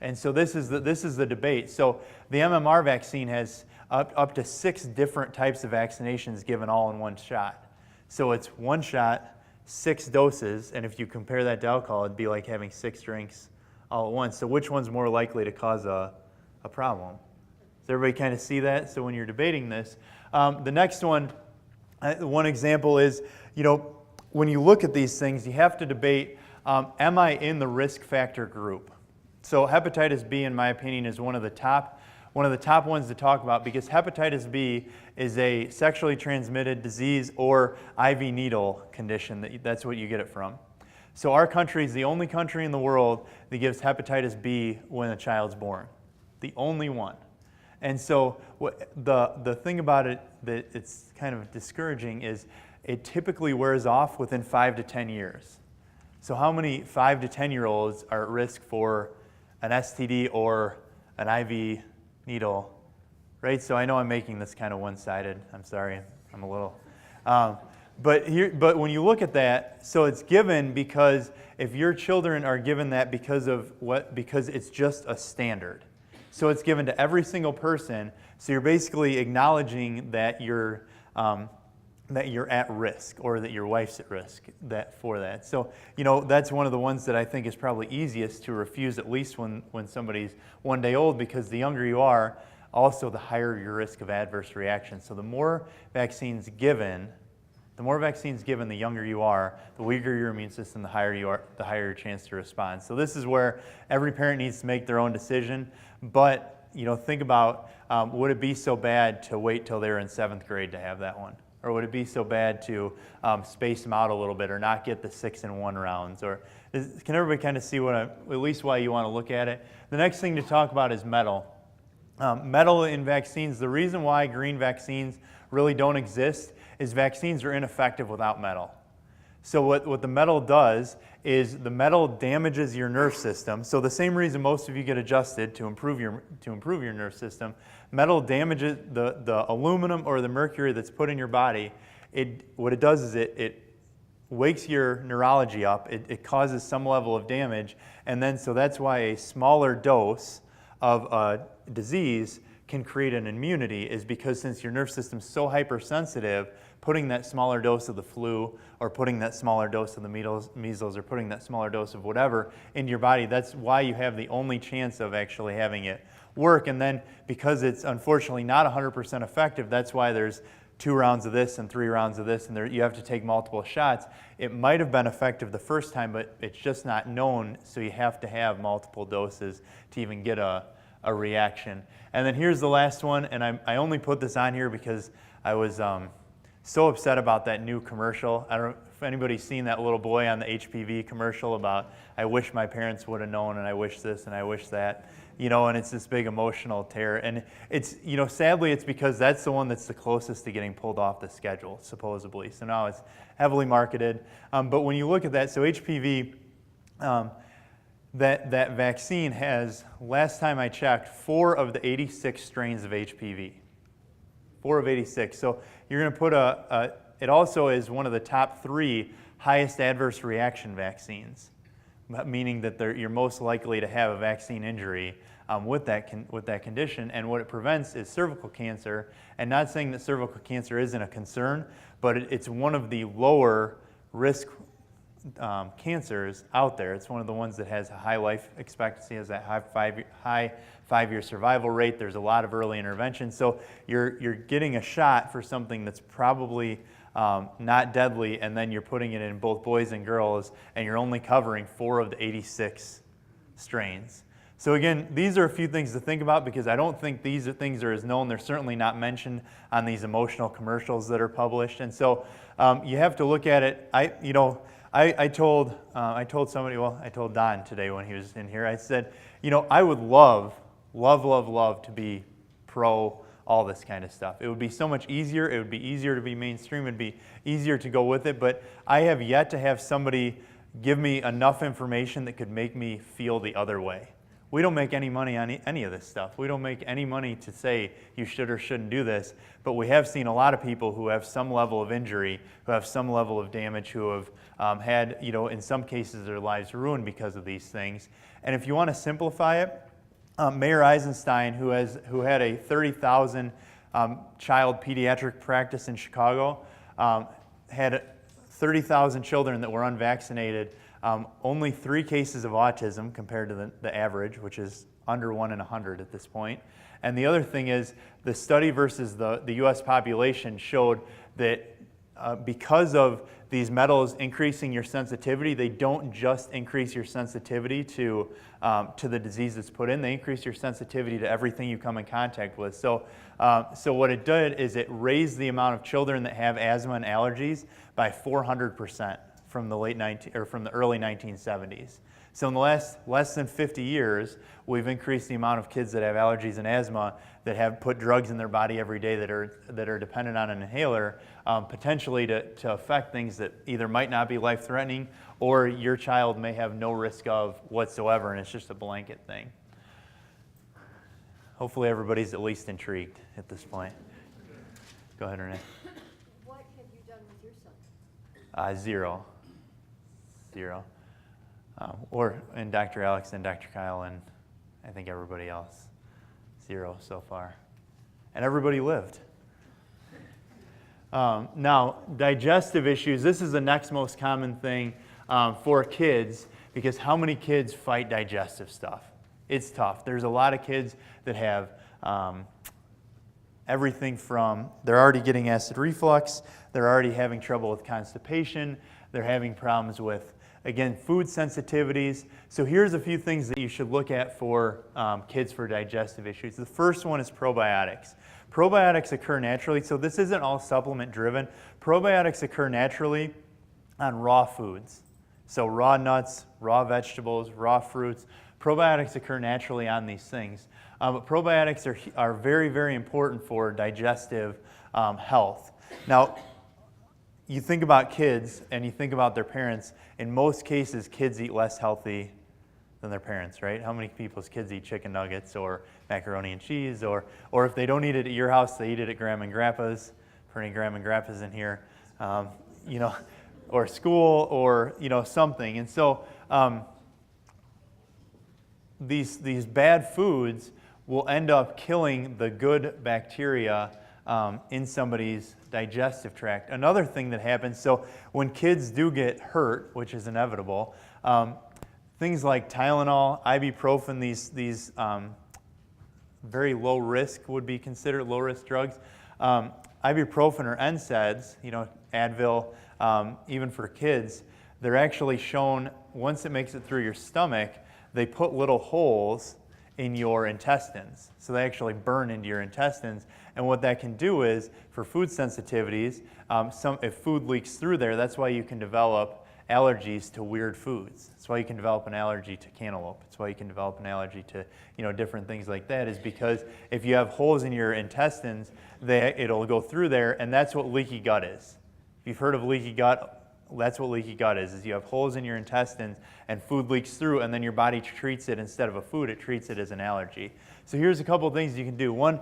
And so this is the debate. So the MMR vaccine has up to 6 different types of vaccinations given all in one shot. So it's one shot, 6 doses, and if you compare that to alcohol, it'd be like having 6 drinks all at once. So which one's more likely to cause a problem? Does everybody kind of see that? So when you're debating this, the next one example is, when you look at these things, you have to debate, am I in the risk factor group? So hepatitis B, in my opinion, is one of the top ones to talk about, because hepatitis B is a sexually transmitted disease or IV needle condition. That's what you get it from. So our country is the only country in the world that gives hepatitis B when a child's born. The only one. And so the thing about it that it's kind of discouraging is it typically wears off within 5 to 10 years. So how many 5 to 10-year-olds are at risk for an STD or an IV needle, right? So I know I'm making this kind of one-sided. I'm sorry, I'm a little. But when you look at that, so it's given because if your children are given that because it's just a standard. So it's given to every single person. So you're basically acknowledging that you're at risk, or that your wife's at risk for that. So, that's one of the ones that I think is probably easiest to refuse, at least when somebody's 1 day old, because the younger you are, also the higher your risk of adverse reactions. So the more vaccines given, the younger you are, the weaker your immune system, the higher your chance to respond. So this is where every parent needs to make their own decision. But, think about, would it be so bad to wait till they're in 7th grade to have that one? Or would it be so bad to space them out a little bit, or not get the 6-in-1 rounds? Can everybody kind of see at least why you want to look at it? The next thing to talk about is metal. Metal in vaccines, the reason why green vaccines really don't exist is vaccines are ineffective without metal. So what the metal does is the metal damages your nerve system. So the same reason most of you get adjusted to improve your nerve system, metal damages the aluminum or the mercury that's put in your body. What it does is it wakes your neurology up. It causes some level of damage, and then so that's why a smaller dose of a disease can create an immunity is because since your nerve system's so hypersensitive, putting that smaller dose of the flu or putting that smaller dose of the measles or putting that smaller dose of whatever into your body, that's why you have the only chance of actually having it work. And then because it's unfortunately not 100% effective, that's why there's 2 rounds of this and 3 rounds of this, and you have to take multiple shots. It might have been effective the first time, but it's just not known, so you have to have multiple doses to even get a reaction. And then here's the last one, and I only put this on here because I was so upset about that new commercial. I don't know if anybody's seen that little boy on the HPV commercial about, I wish my parents would have known, and I wish this, and I wish that. And it's this big emotional tear. And it's, sadly, it's because that's the one that's the closest to getting pulled off the schedule, supposedly. So now it's heavily marketed. But when you look at that, so HPV, that vaccine has, last time I checked, 4 of the 86 strains of HPV. 4 of 86. So you're going to put it also is one of the top 3 highest adverse reaction vaccines, meaning that you're most likely to have a vaccine injury with that condition. And what it prevents is cervical cancer. And not saying that cervical cancer isn't a concern, but it's one of the lower risk cancers out there. It's one of the ones that has a high life expectancy, has that high 5-year survival rate. There's a lot of early intervention. So you're getting a shot for something that's probably not deadly, and then you're putting it in both boys and girls, and you're only covering 4 of the 86 strains. So again, these are a few things to think about because I don't think these things are as known. They're certainly not mentioned on these emotional commercials that are published. And so you have to look at it. I told somebody, I told Don today when he was in here, I said, I would love to be pro all this kind of stuff. It would be so much easier. It would be easier to be mainstream. It would be easier to go with it. But I have yet to have somebody give me enough information that could make me feel the other way. We don't make any money on any of this stuff. We don't make any money to say you should or shouldn't do this. But we have seen a lot of people who have some level of injury, who have some level of damage, who have had, in some cases, their lives ruined because of these things. And if you want to simplify it, Mayor Eisenstein, who had a 30,000 child pediatric practice in Chicago, had 30,000 children that were unvaccinated, only 3 cases of autism compared to the average, which is under 1 in 100 at this point. And the other thing is the study versus the U.S. population showed that because of these metals increasing your sensitivity, they don't just increase your sensitivity to the disease that's put in, they increase your sensitivity to everything you come in contact with. So what it did is it raised the amount of children that have asthma and allergies by 400% from the early 1970s. So in the less than 50 years, we've increased the amount of kids that have allergies and asthma that have put drugs in their body every day that are dependent on an inhaler, potentially to affect things that either might not be life-threatening or your child may have no risk of whatsoever, and it's just a blanket thing. Hopefully everybody's at least intrigued at this point. Go ahead, Renee. What have you done with your son? Zero. And Dr. Alex and Dr. Kyle and I think everybody else. 0 so far. And everybody lived. Now, digestive issues. This is the next most common thing for kids because how many kids fight digestive stuff? It's tough. There's a lot of kids that have everything from they're already getting acid reflux, they're already having trouble with constipation, they're having problems with, again, food sensitivities. So here's a few things that you should look at for kids for digestive issues. The first one is probiotics. Probiotics occur naturally, so this isn't all supplement driven. Probiotics occur naturally on raw foods. So raw nuts, raw vegetables, raw fruits. Probiotics occur naturally on these things. But probiotics are very, very important for digestive health. Now, you think about kids and you think about their parents. In most cases, kids eat less healthy than their parents, right? How many people's kids eat chicken nuggets or macaroni and cheese? Or if they don't eat it at your house, they eat it at Grandma and Grandpa's. For any Grandma and Grandpas in here, or school or something. And so these bad foods will end up killing the good bacteria in somebody's digestive tract. Another thing that happens, so when kids do get hurt, which is inevitable, things like Tylenol, ibuprofen, these very low risk would be considered low risk drugs. Ibuprofen or NSAIDs, Advil, even for kids, they're actually shown, once it makes it through your stomach, they put little holes in your intestines. So they actually burn into your intestines. And what that can do is, for food sensitivities, if food leaks through there, that's why you can develop allergies to weird foods. That's why you can develop an allergy to cantaloupe. That's why you can develop an allergy to different things like that, is because if you have holes in your intestines, it'll go through there, and that's what leaky gut is. If you've heard of leaky gut, that's what leaky gut is you have holes in your intestines and food leaks through, and then your body treats it, instead of a food, it treats it as an allergy. So here's a couple of things you can do. One,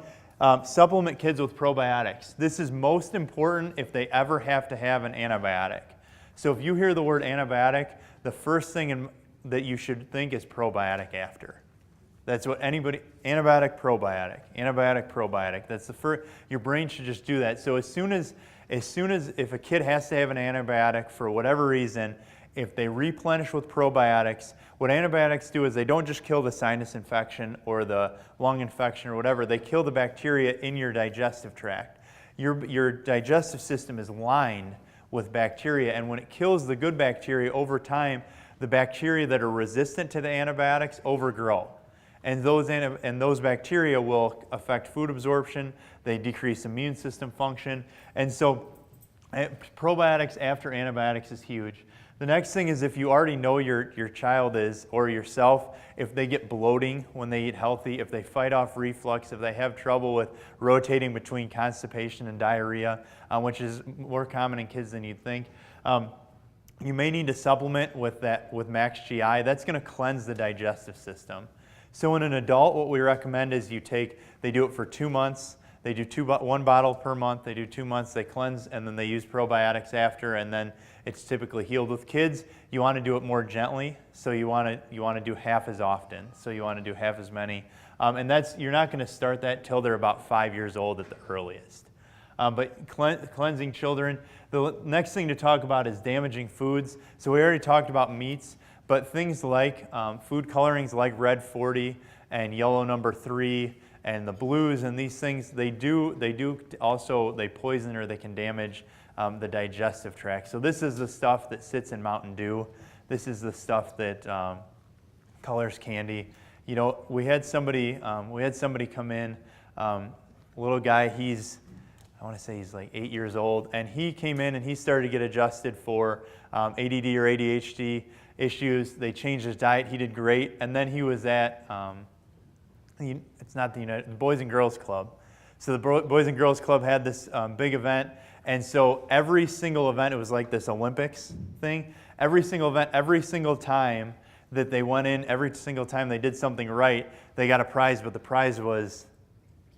supplement kids with probiotics. This is most important if they ever have to have an antibiotic. So if you hear the word antibiotic, the first thing that you should think is probiotic after. That's what antibiotic, probiotic. That's the first, your brain should just do that. So as soon as if a kid has to have an antibiotic for whatever reason, if they replenish with probiotics, what antibiotics do is they don't just kill the sinus infection or the lung infection or whatever, they kill the bacteria in your digestive tract. Your digestive system is lined with bacteria, and when it kills the good bacteria over time, the bacteria that are resistant to the antibiotics overgrow. And those bacteria will affect food absorption, they decrease immune system function, and so probiotics after antibiotics is huge. The next thing is, if you already know your child is, or yourself, if they get bloating when they eat healthy, if they fight off reflux, if they have trouble with rotating between constipation and diarrhea, which is more common in kids than you'd think, you may need to supplement with Max GI. That's going to cleanse the digestive system. So in an adult, what we recommend is they do it for 2 months. They do 1 bottle per month. They do 2 months, they cleanse, and then they use probiotics after, and then it's typically healed. With kids, you want to do it more gently, so you want to do half as often. So you want to do half as many. And you're not going to start that till they're about 5 years old at the earliest. But cleansing children. The next thing to talk about is damaging foods. So we already talked about meats, but things like food colorings like red 40 and yellow number 3 and the blues and these things, they poison or they can damage the digestive tract. So this is the stuff that sits in Mountain Dew. This is the stuff that colors candy. We had somebody come in, little guy, I want to say he's like 8 years old, and he came in and he started to get adjusted for ADD or ADHD issues. They changed his diet. He did great. And then he was at, it's not the Boys and Girls Club. So the Boys and Girls Club had this big event. And so every single event, it was like this Olympics thing. Every single event, every single time that they went in, every single time they did something right, they got a prize, but the prize was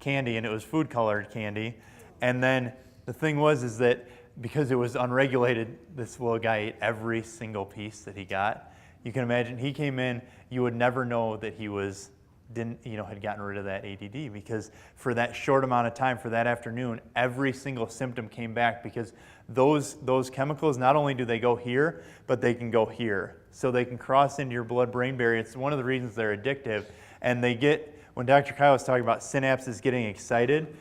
candy, and it was food-colored candy. And then the thing is that because it was unregulated, this little guy ate every single piece that he got. You can imagine, he came in, you would never know that he had gotten rid of that ADD, because for that short amount of time, for that afternoon, every single symptom came back, because those chemicals, not only do they go here, but they can go here. So they can cross into your blood-brain barrier. It's one of the reasons they're addictive. And when Dr. Kyle was talking about synapses getting excited,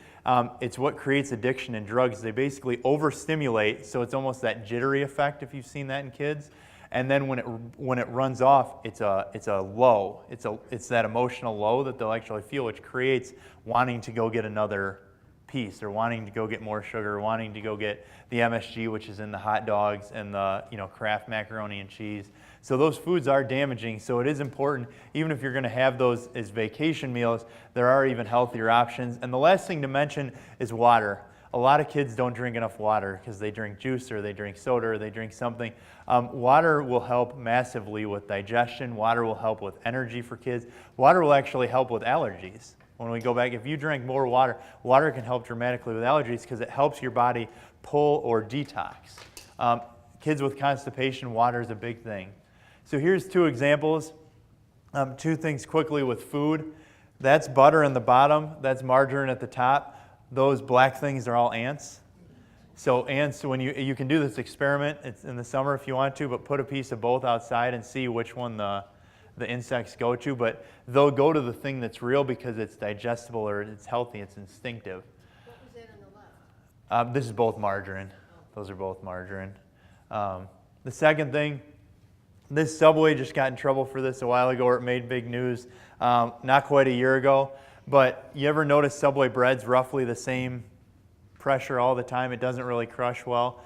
it's what creates addiction in drugs. They basically overstimulate, so it's almost that jittery effect, if you've seen that in kids. And then when it runs off, it's a low. It's that emotional low that they'll actually feel, which creates wanting to go get another piece, or wanting to go get more sugar, or wanting to go get the MSG, which is in the hot dogs and the Kraft macaroni and cheese. So those foods are damaging. So it is important, even if you're going to have those as vacation meals, there are even healthier options. And the last thing to mention is water. A lot of kids don't drink enough water because they drink juice, or they drink soda, or they drink something. Water will help massively with digestion. Water will help with energy for kids. Water will actually help with allergies. When we go back, if you drink more water, water can help dramatically with allergies because it helps your body pull or detox. Kids with constipation, water is a big thing. So here's 2 examples. 2 things quickly with food. That's butter in the bottom, that's margarine at the top. Those black things are all ants. So ants, when you can do this experiment, it's in the summer if you want to, but put a piece of both outside and see which one the insects go to. But they'll go to the thing that's real because it's digestible or it's healthy, it's instinctive. What was that on the left? This is both margarine. Those are both margarine. The second thing, this Subway just got in trouble for this a while ago, or it made big news not quite a year ago. But you ever notice Subway bread's roughly the same pressure all the time? It doesn't really crush well.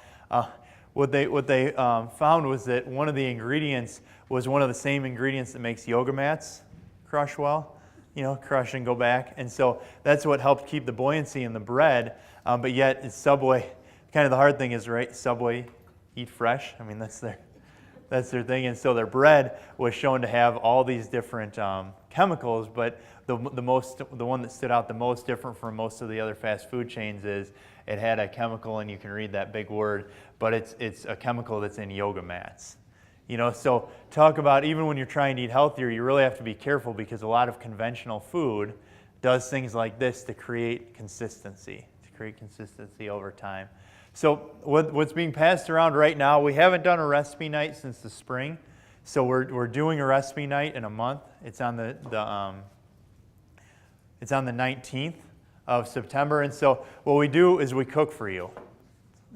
What they found was that one of the ingredients was one of the same ingredients that makes yoga mats crush well. You know, crush and go back. And so that's what helped keep the buoyancy in the bread. But yet, it's Subway. Kind of the hard thing is, right, Subway, eat fresh. I mean, that's their thing. And so their bread was shown to have all these different chemicals, but the one that stood out the most different from most of the other fast food chains is it had a chemical, and you can read that big word, but it's a chemical that's in yoga mats. You know, so talk about even when you're trying to eat healthier, you really have to be careful because a lot of conventional food does things like this to create consistency over time. So what's being passed around right now, we haven't done a recipe night since the spring, so we're doing a recipe night in a month. It's on the 19th of September, and so what we do is we cook for you.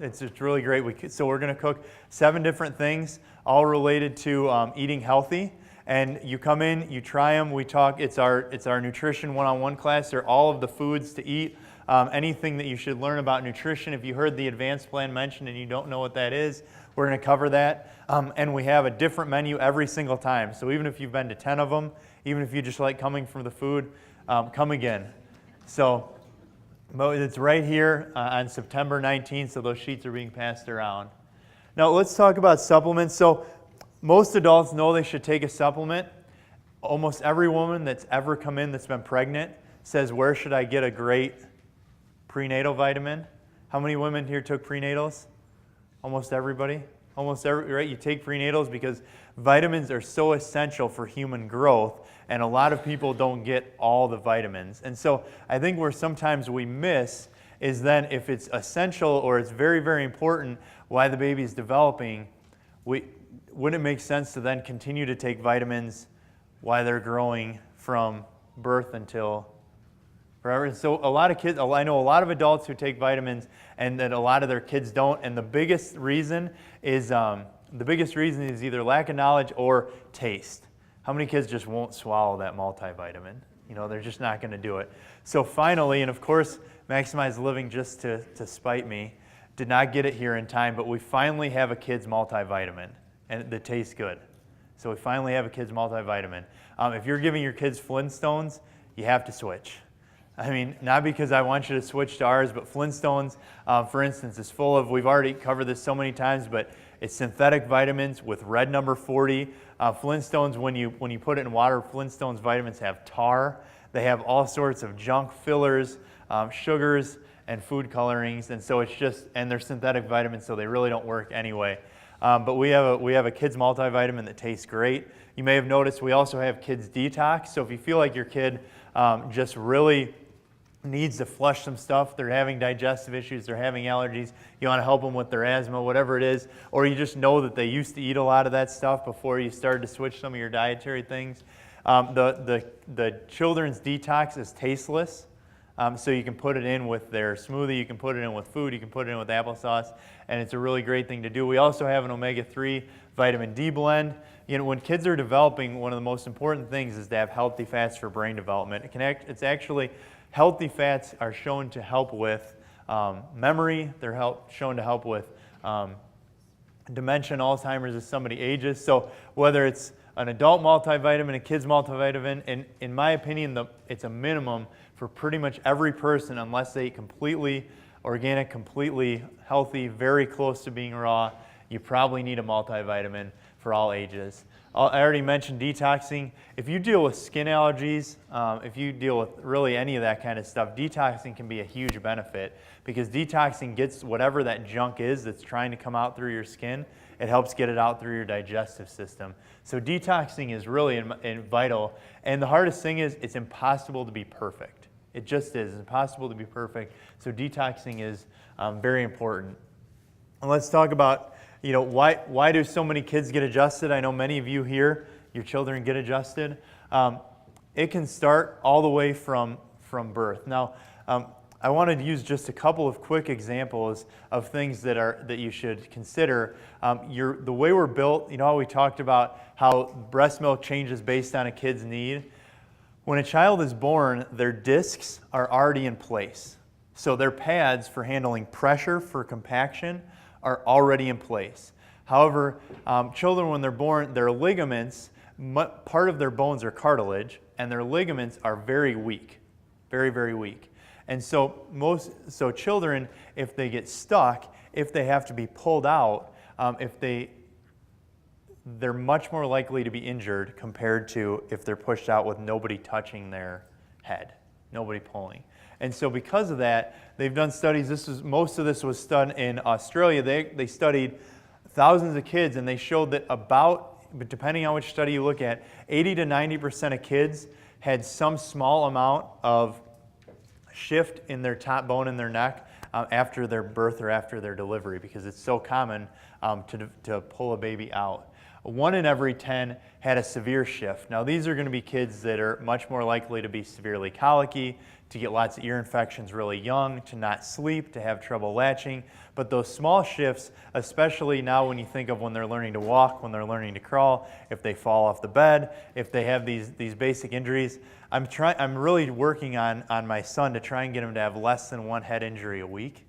It's really great. So we're going to cook 7 different things, all related to eating healthy. And you come in, you try them. We talk. It's our nutrition one-on-one class. They're all of the foods to eat. Anything that you should learn about nutrition. If you heard the advanced plan mentioned and you don't know what that is, we're going to cover that. And we have a different menu every single time. So even if you've been to 10 of them, even if you just like coming for the food, come again. So. But it's right here on September 19th, so those sheets are being passed around. Now let's talk about supplements. So most adults know they should take a supplement. Almost every woman that's ever come in that's been pregnant says, where should I get a great prenatal vitamin? How many women here took prenatals? Almost everybody. Almost every, right? You take prenatals because vitamins are so essential for human growth, and a lot of people don't get all the vitamins. And so I think where sometimes we miss is then if it's essential or it's very, very important why the baby is developing, wouldn't it make sense to then continue to take vitamins while they're growing from birth until forever? So a lot of kids, I know a lot of adults who take vitamins and that a lot of their kids don't, and the biggest reason is either lack of knowledge or taste. How many kids just won't swallow that multivitamin? You know, they're just not going to do it. So finally, and of course, Maximize Living, just to spite me, did not get it here in time, but we finally have a kids multivitamin, and that tastes good. So we finally have a kids multivitamin. If you're giving your kids Flintstones, you have to switch. I mean, not because I want you to switch to ours, but Flintstones, for instance, is full of, we've already covered this so many times, but it's synthetic vitamins with red number 40. Flintstones, when you put it in water, Flintstones vitamins have tar. They have all sorts of junk fillers, sugars, and food colorings, and so it's just, and they're synthetic vitamins, so they really don't work anyway. But we have a kids multivitamin that tastes great. You may have noticed we also have kids detox. So if you feel like your kid just really needs to flush some stuff, they're having digestive issues, they're having allergies, you want to help them with their asthma, whatever it is, or you just know that they used to eat a lot of that stuff before you started to switch some of your dietary things. The children's detox is tasteless. So you can put it in with their smoothie, you can put it in with food, you can put it in with applesauce, and it's a really great thing to do. We also have an omega-3 vitamin D blend. You know, when kids are developing, one of the most important things is to have healthy fats for brain development. It's actually, healthy fats are shown to help with memory. They're shown to help with dementia and Alzheimer's as somebody ages. So whether it's an adult multivitamin, a kid's multivitamin, in my opinion, it's a minimum for pretty much every person unless they eat completely organic, completely healthy, very close to being raw. You probably need a multivitamin for all ages. I already mentioned detoxing. If you deal with skin allergies, if you deal with really any of that kind of stuff, detoxing can be a huge benefit because detoxing gets whatever that junk is that's trying to come out through your skin. It helps get it out through your digestive system. So detoxing is really vital. And the hardest thing is it's impossible to be perfect. It just is. It's impossible to be perfect. So detoxing is very important. And let's talk about, why do so many kids get adjusted? I know many of you here, your children get adjusted. It can start all the way from birth. Now, I wanted to use just a couple of quick examples of things that you should consider. The way we're built, how we talked about how breast milk changes based on a kid's need. When a child is born, their discs are already in place. So their pads for handling pressure, for compaction, are already in place. However, children, when they're born, their ligaments, part of their bones are cartilage, and their ligaments are very weak, very, very weak. And so children, if they get stuck, if they have to be pulled out, they're much more likely to be injured compared to if they're pushed out with nobody touching their head, nobody pulling. And so because of that, they've done studies. Most of this was done in Australia. They studied thousands of kids, and they showed that but depending on which study you look at, 80 to 90% of kids had some small amount of shift in their top bone in their neck after their birth or after their delivery, because it's so common to pull a baby out. 1 in every 10 had a severe shift. Now, these are going to be kids that are much more likely to be severely colicky, to get lots of ear infections really young, to not sleep, to have trouble latching. But those small shifts, especially now when you think of when they're learning to walk, when they're learning to crawl, if they fall off the bed, if they have these basic injuries, I'm really working on my son to try and get him to have less than 1 head injury a week.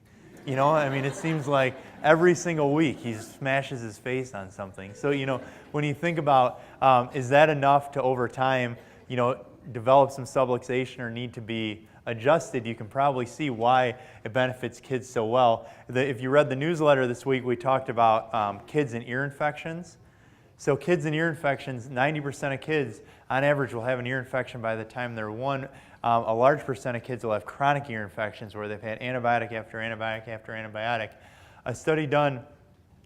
It seems like every single week he smashes his face on something. So, when you think about, is that enough to over time, develop some subluxation or need to be adjusted, you can probably see why it benefits kids so well. If you read the newsletter this week, we talked about kids and ear infections. So kids and ear infections, 90% of kids on average will have an ear infection by the time they're 1. A large percent of kids will have chronic ear infections where they've had antibiotic after antibiotic after antibiotic. A study done,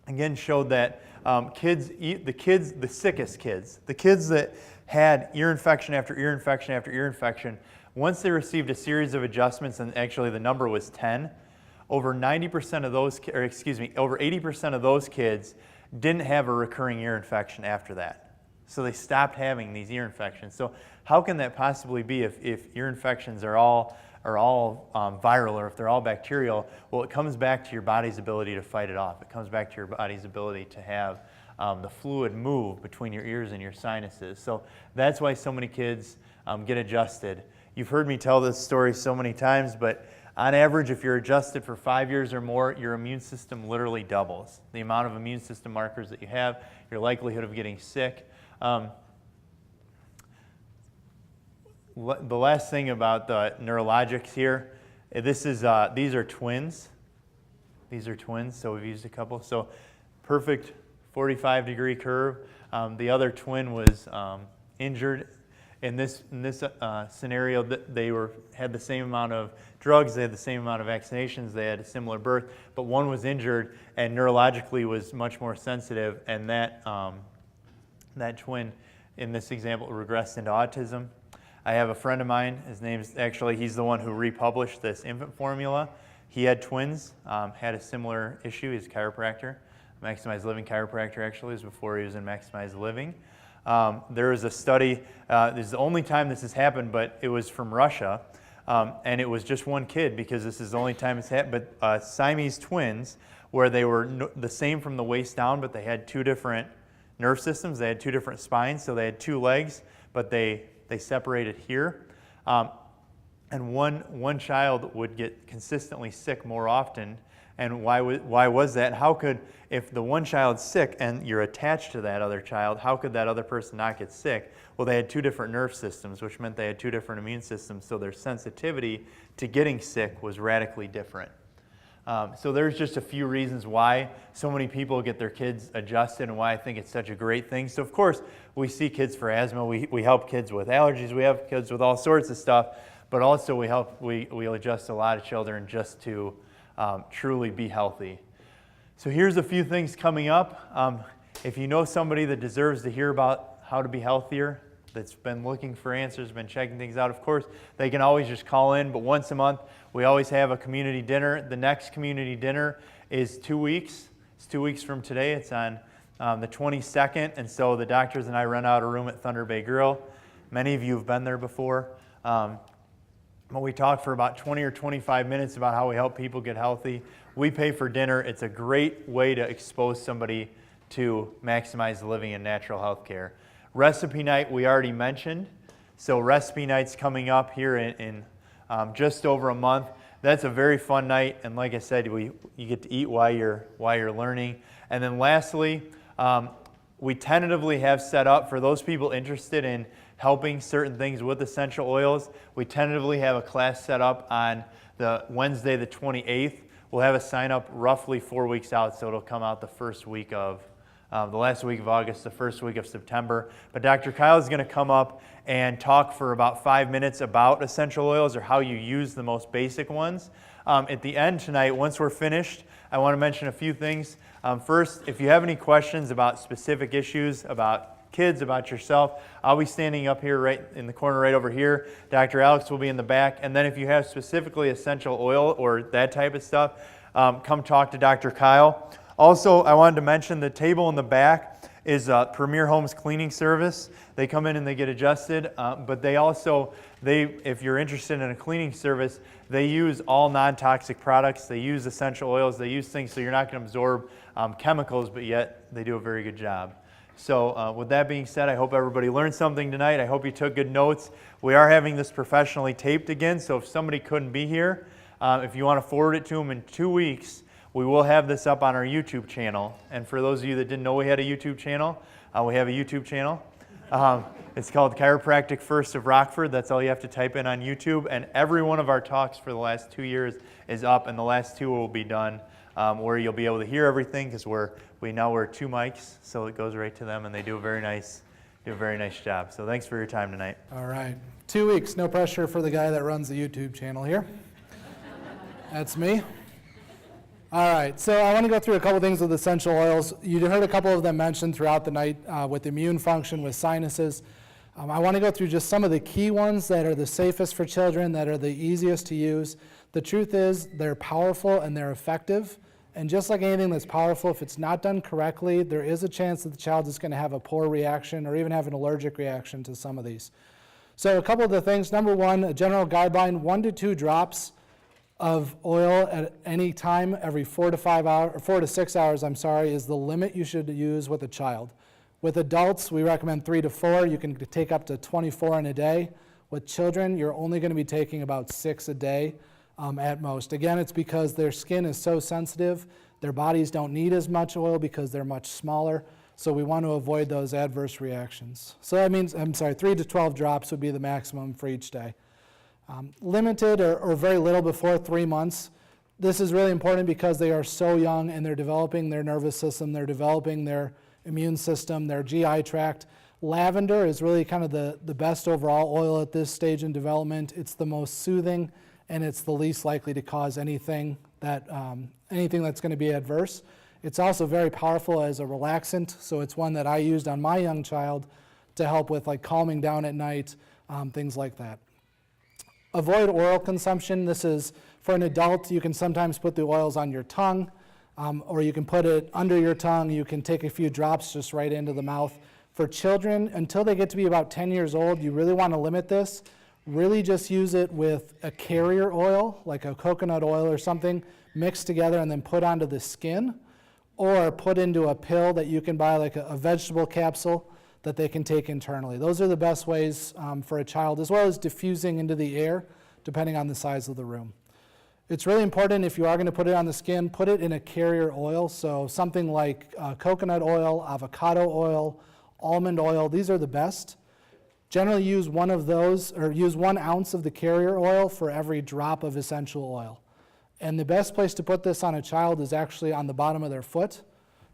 again, showed that the sickest kids, the kids that had ear infection after ear infection after ear infection, once they received a series of adjustments, and actually the number was 10, over 80% of those kids didn't have a recurring ear infection after that. So they stopped having these ear infections. So how can that possibly be if ear infections are all viral, or if they're all bacterial? Well, it comes back to your body's ability to fight it off. It comes back to your body's ability to have the fluid move between your ears and your sinuses. So that's why so many kids get adjusted. You've heard me tell this story so many times, but on average, if you're adjusted for 5 years or more, your immune system literally doubles. The amount of immune system markers that you have, your likelihood of getting sick. The last thing about the neurologics here, these are twins. These are twins, so we've used a couple. So perfect 45-degree curve. The other twin was injured. In this scenario, they had the same amount of drugs, they had the same amount of vaccinations, they had a similar birth, but one was injured and neurologically was much more sensitive, and that twin in this example regressed into autism. I have a friend of mine, he's the one who republished this infant formula. He had twins, had a similar issue. He's a chiropractor. Maximized Living chiropractor, actually, is before he was in Maximized Living. There was a study, this is the only time this has happened, but it was from Russia, and it was just one kid, because this is the only time it's happened, but Siamese twins, where they were the same from the waist down, but they had 2 different nerve systems, they had 2 different spines, so they had 2 legs, but they separated here. And one child would get consistently sick more often. And why was that? How could, if the one child's sick and you're attached to that other child, how could that other person not get sick? Well, they had 2 different nerve systems, which meant they had 2 different immune systems, so their sensitivity to getting sick was radically different. So there's just a few reasons why so many people get their kids adjusted and why I think it's such a great thing. So of course, we see kids for asthma, we help kids with allergies, we have kids with all sorts of stuff, but also we adjust a lot of children just to truly be healthy. So here's a few things coming up. If you know somebody that deserves to hear about how to be healthier, that's been looking for answers, been checking things out, of course, they can always just call in. But once a month, we always have a community dinner. The next community dinner is 2 weeks. It's 2 weeks from today. It's on the 22nd. And so the doctors and I rent out a room at Thunder Bay Grill. Many of you have been there before. But we talk for about 20 or 25 minutes about how we help people get healthy. We pay for dinner. It's a great way to expose somebody to maximize living in natural health care. Recipe night we already mentioned. So recipe night's coming up here in just over a month. That's a very fun night, and like I said, you get to eat while you're learning. And then lastly, we tentatively have set up for those people interested in helping certain things with essential oils. We tentatively have a class set up on the Wednesday the 28th. We'll have a sign up roughly 4 weeks out, so it'll come out the first week of the last week of August, the first week of September. But Dr. Kyle is going to come up and talk for about 5 minutes about essential oils, or how you use the most basic ones. At the end tonight, once we're finished, I want to mention a few things. First, if you have any questions about specific issues, about kids, about yourself, I'll be standing up here right in the corner right over here. Dr. Alex will be in the back. And then if you have specifically essential oil or that type of stuff, come talk to Dr. Kyle. Also, I wanted to mention the table in the back is Premier Home's cleaning service. They come in and they get adjusted, but if you're interested in a cleaning service, they use all non-toxic products. They use essential oils. They use things so you're not going to absorb chemicals, but yet they do a very good job. So with that being said, I hope everybody learned something tonight. I hope you took good notes. We are having this professionally taped again, so if somebody couldn't be here, if you want to forward it to them in 2 weeks, we will have this up on our YouTube channel. And for those of you that didn't know we had a YouTube channel, we have a YouTube channel. It's called Chiropractic First of Rockford. That's all you have to type in on YouTube. And every one of our talks for the last 2 years is up, and the last 2 will be done where you'll be able to hear everything, because we now wear 2 mics, so it goes right to them, and they do a very nice job. So thanks for your time tonight. All right. 2 weeks, no pressure for the guy that runs the YouTube channel here. That's me. All right, so I want to go through a couple things with essential oils. You heard a couple of them mentioned throughout the night with immune function, with sinuses. I want to go through just some of the key ones that are the safest for children, that are the easiest to use. The truth is they're powerful and they're effective. And just like anything that's powerful, if it's not done correctly, there is a chance that the child is going to have a poor reaction or even have an allergic reaction to some of these. So a couple of the things. Number one, a general guideline, 1 to 2 drops of oil at any time every 4 to 6 hours, is the limit you should use with a child. With adults, we recommend 3 to 4. You can take up to 24 in a day. With children, you're only going to be taking about 6 a day at most. Again, it's because their skin is so sensitive. Their bodies don't need as much oil because they're much smaller. So we want to avoid those adverse reactions. So that means, 3 to 12 drops would be the maximum for each day. Limited or very little before 3 months. This is really important because they are so young and they're developing their nervous system, they're developing their immune system, their GI tract. Lavender is really kind of the best overall oil at this stage in development. It's the most soothing, and it's the least likely to cause anything that's going to be adverse. It's also very powerful as a relaxant, so it's one that I used on my young child to help with like calming down at night, things like that. Avoid oral consumption. This is for an adult. You can sometimes put the oils on your tongue, or you can put it under your tongue. You can take a few drops just right into the mouth. For children, until they get to be about 10 years old, you really want to limit this. Really just use it with a carrier oil, like a coconut oil or something, mixed together and then put onto the skin, or put into a pill that you can buy, like a vegetable capsule that they can take internally. Those are the best ways for a child, as well as diffusing into the air, depending on the size of the room. It's really important, if you are going to put it on the skin, put it in a carrier oil, so something like coconut oil, avocado oil, almond oil. These are the best. Generally use one of those, or use 1 ounce of the carrier oil for every drop of essential oil. And the best place to put this on a child is actually on the bottom of their foot.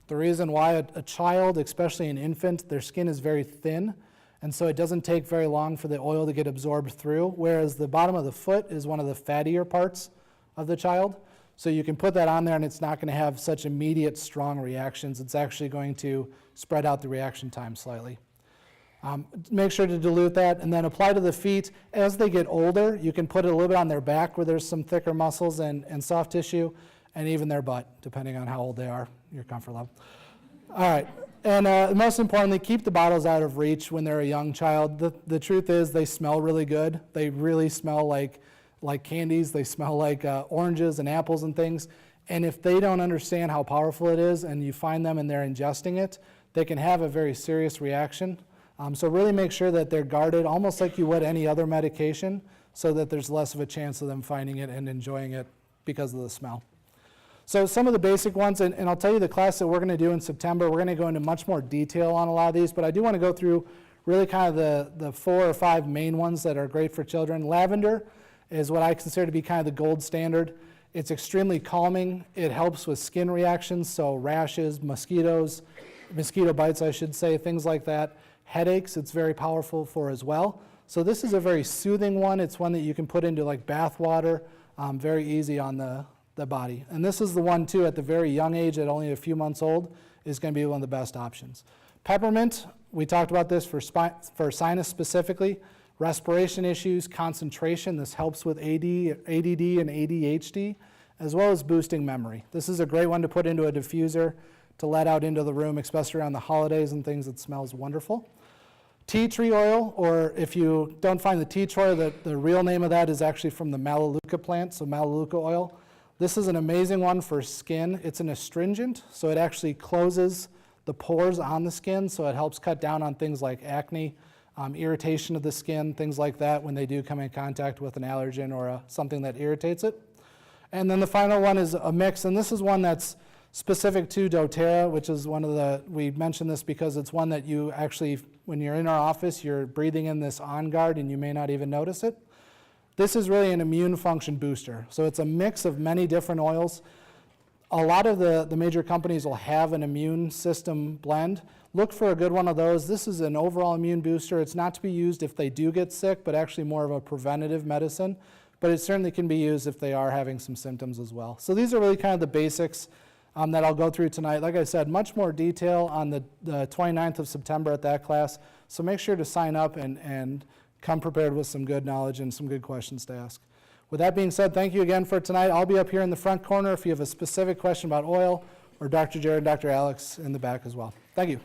The reason why a child, especially an infant, their skin is very thin, and so it doesn't take very long for the oil to get absorbed through, whereas the bottom of the foot is one of the fattier parts of the child. So you can put that on there and it's not going to have such immediate strong reactions. It's actually going to spread out the reaction time slightly. Make sure to dilute that and then apply to the feet. As they get older, you can put it a little bit on their back where there's some thicker muscles and soft tissue, and even their butt, depending on how old they are, your comfort level. All right, and most importantly, keep the bottles out of reach when they're a young child. The truth is they smell really good. They really smell like candies. They smell like oranges and apples and things. And if they don't understand how powerful it is and you find them and they're ingesting it, they can have a very serious reaction. So really make sure that they're guarded, almost like you would any other medication, so that there's less of a chance of them finding it and enjoying it because of the smell. So some of the basic ones, and I'll tell you the class that we're going to do in September, we're going to go into much more detail on a lot of these, but I do want to go through really kind of the 4 or 5 main ones that are great for children. Lavender is what I consider to be kind of the gold standard. It's extremely calming. It helps with skin reactions, so rashes, mosquito bites, I should say, things like that. Headaches, it's very powerful for as well. So this is a very soothing one. It's one that you can put into like bath water, very easy on the body. And this is the one too at the very young age, at only a few months old, is going to be one of the best options. Peppermint, we talked about this for sinus specifically, respiration issues, concentration. This helps with ADD and ADHD, as well as boosting memory. This is a great one to put into a diffuser to let out into the room, especially around the holidays and things. It smells wonderful. Tea tree oil, or if you don't find the tea tree oil, the real name of that is actually from the Melaleuca plant, so Melaleuca oil. This is an amazing one for skin. It's an astringent, so it actually closes the pores on the skin, so it helps cut down on things like acne, irritation of the skin, things like that when they do come in contact with an allergen or something that irritates it. And then the final one is a mix, and this is one that's specific to doTERRA, which is one of we mentioned this because it's one that you actually, when you're in our office, you're breathing in this on guard and you may not even notice it. This is really an immune function booster. So it's a mix of many different oils. A lot of the major companies will have an immune system blend. Look for a good one of those. This is an overall immune booster. It's not to be used if they do get sick, but actually more of a preventative medicine. But it certainly can be used if they are having some symptoms as well. So these are really kind of the basics that I'll go through tonight. Like I said, much more detail on the 29th of September at that class. So make sure to sign up and come prepared with some good knowledge and some good questions to ask. With that being said, thank you again for tonight. I'll be up here in the front corner if you have a specific question about oil, or Dr. Jared, Dr. Alex in the back as well. Thank you.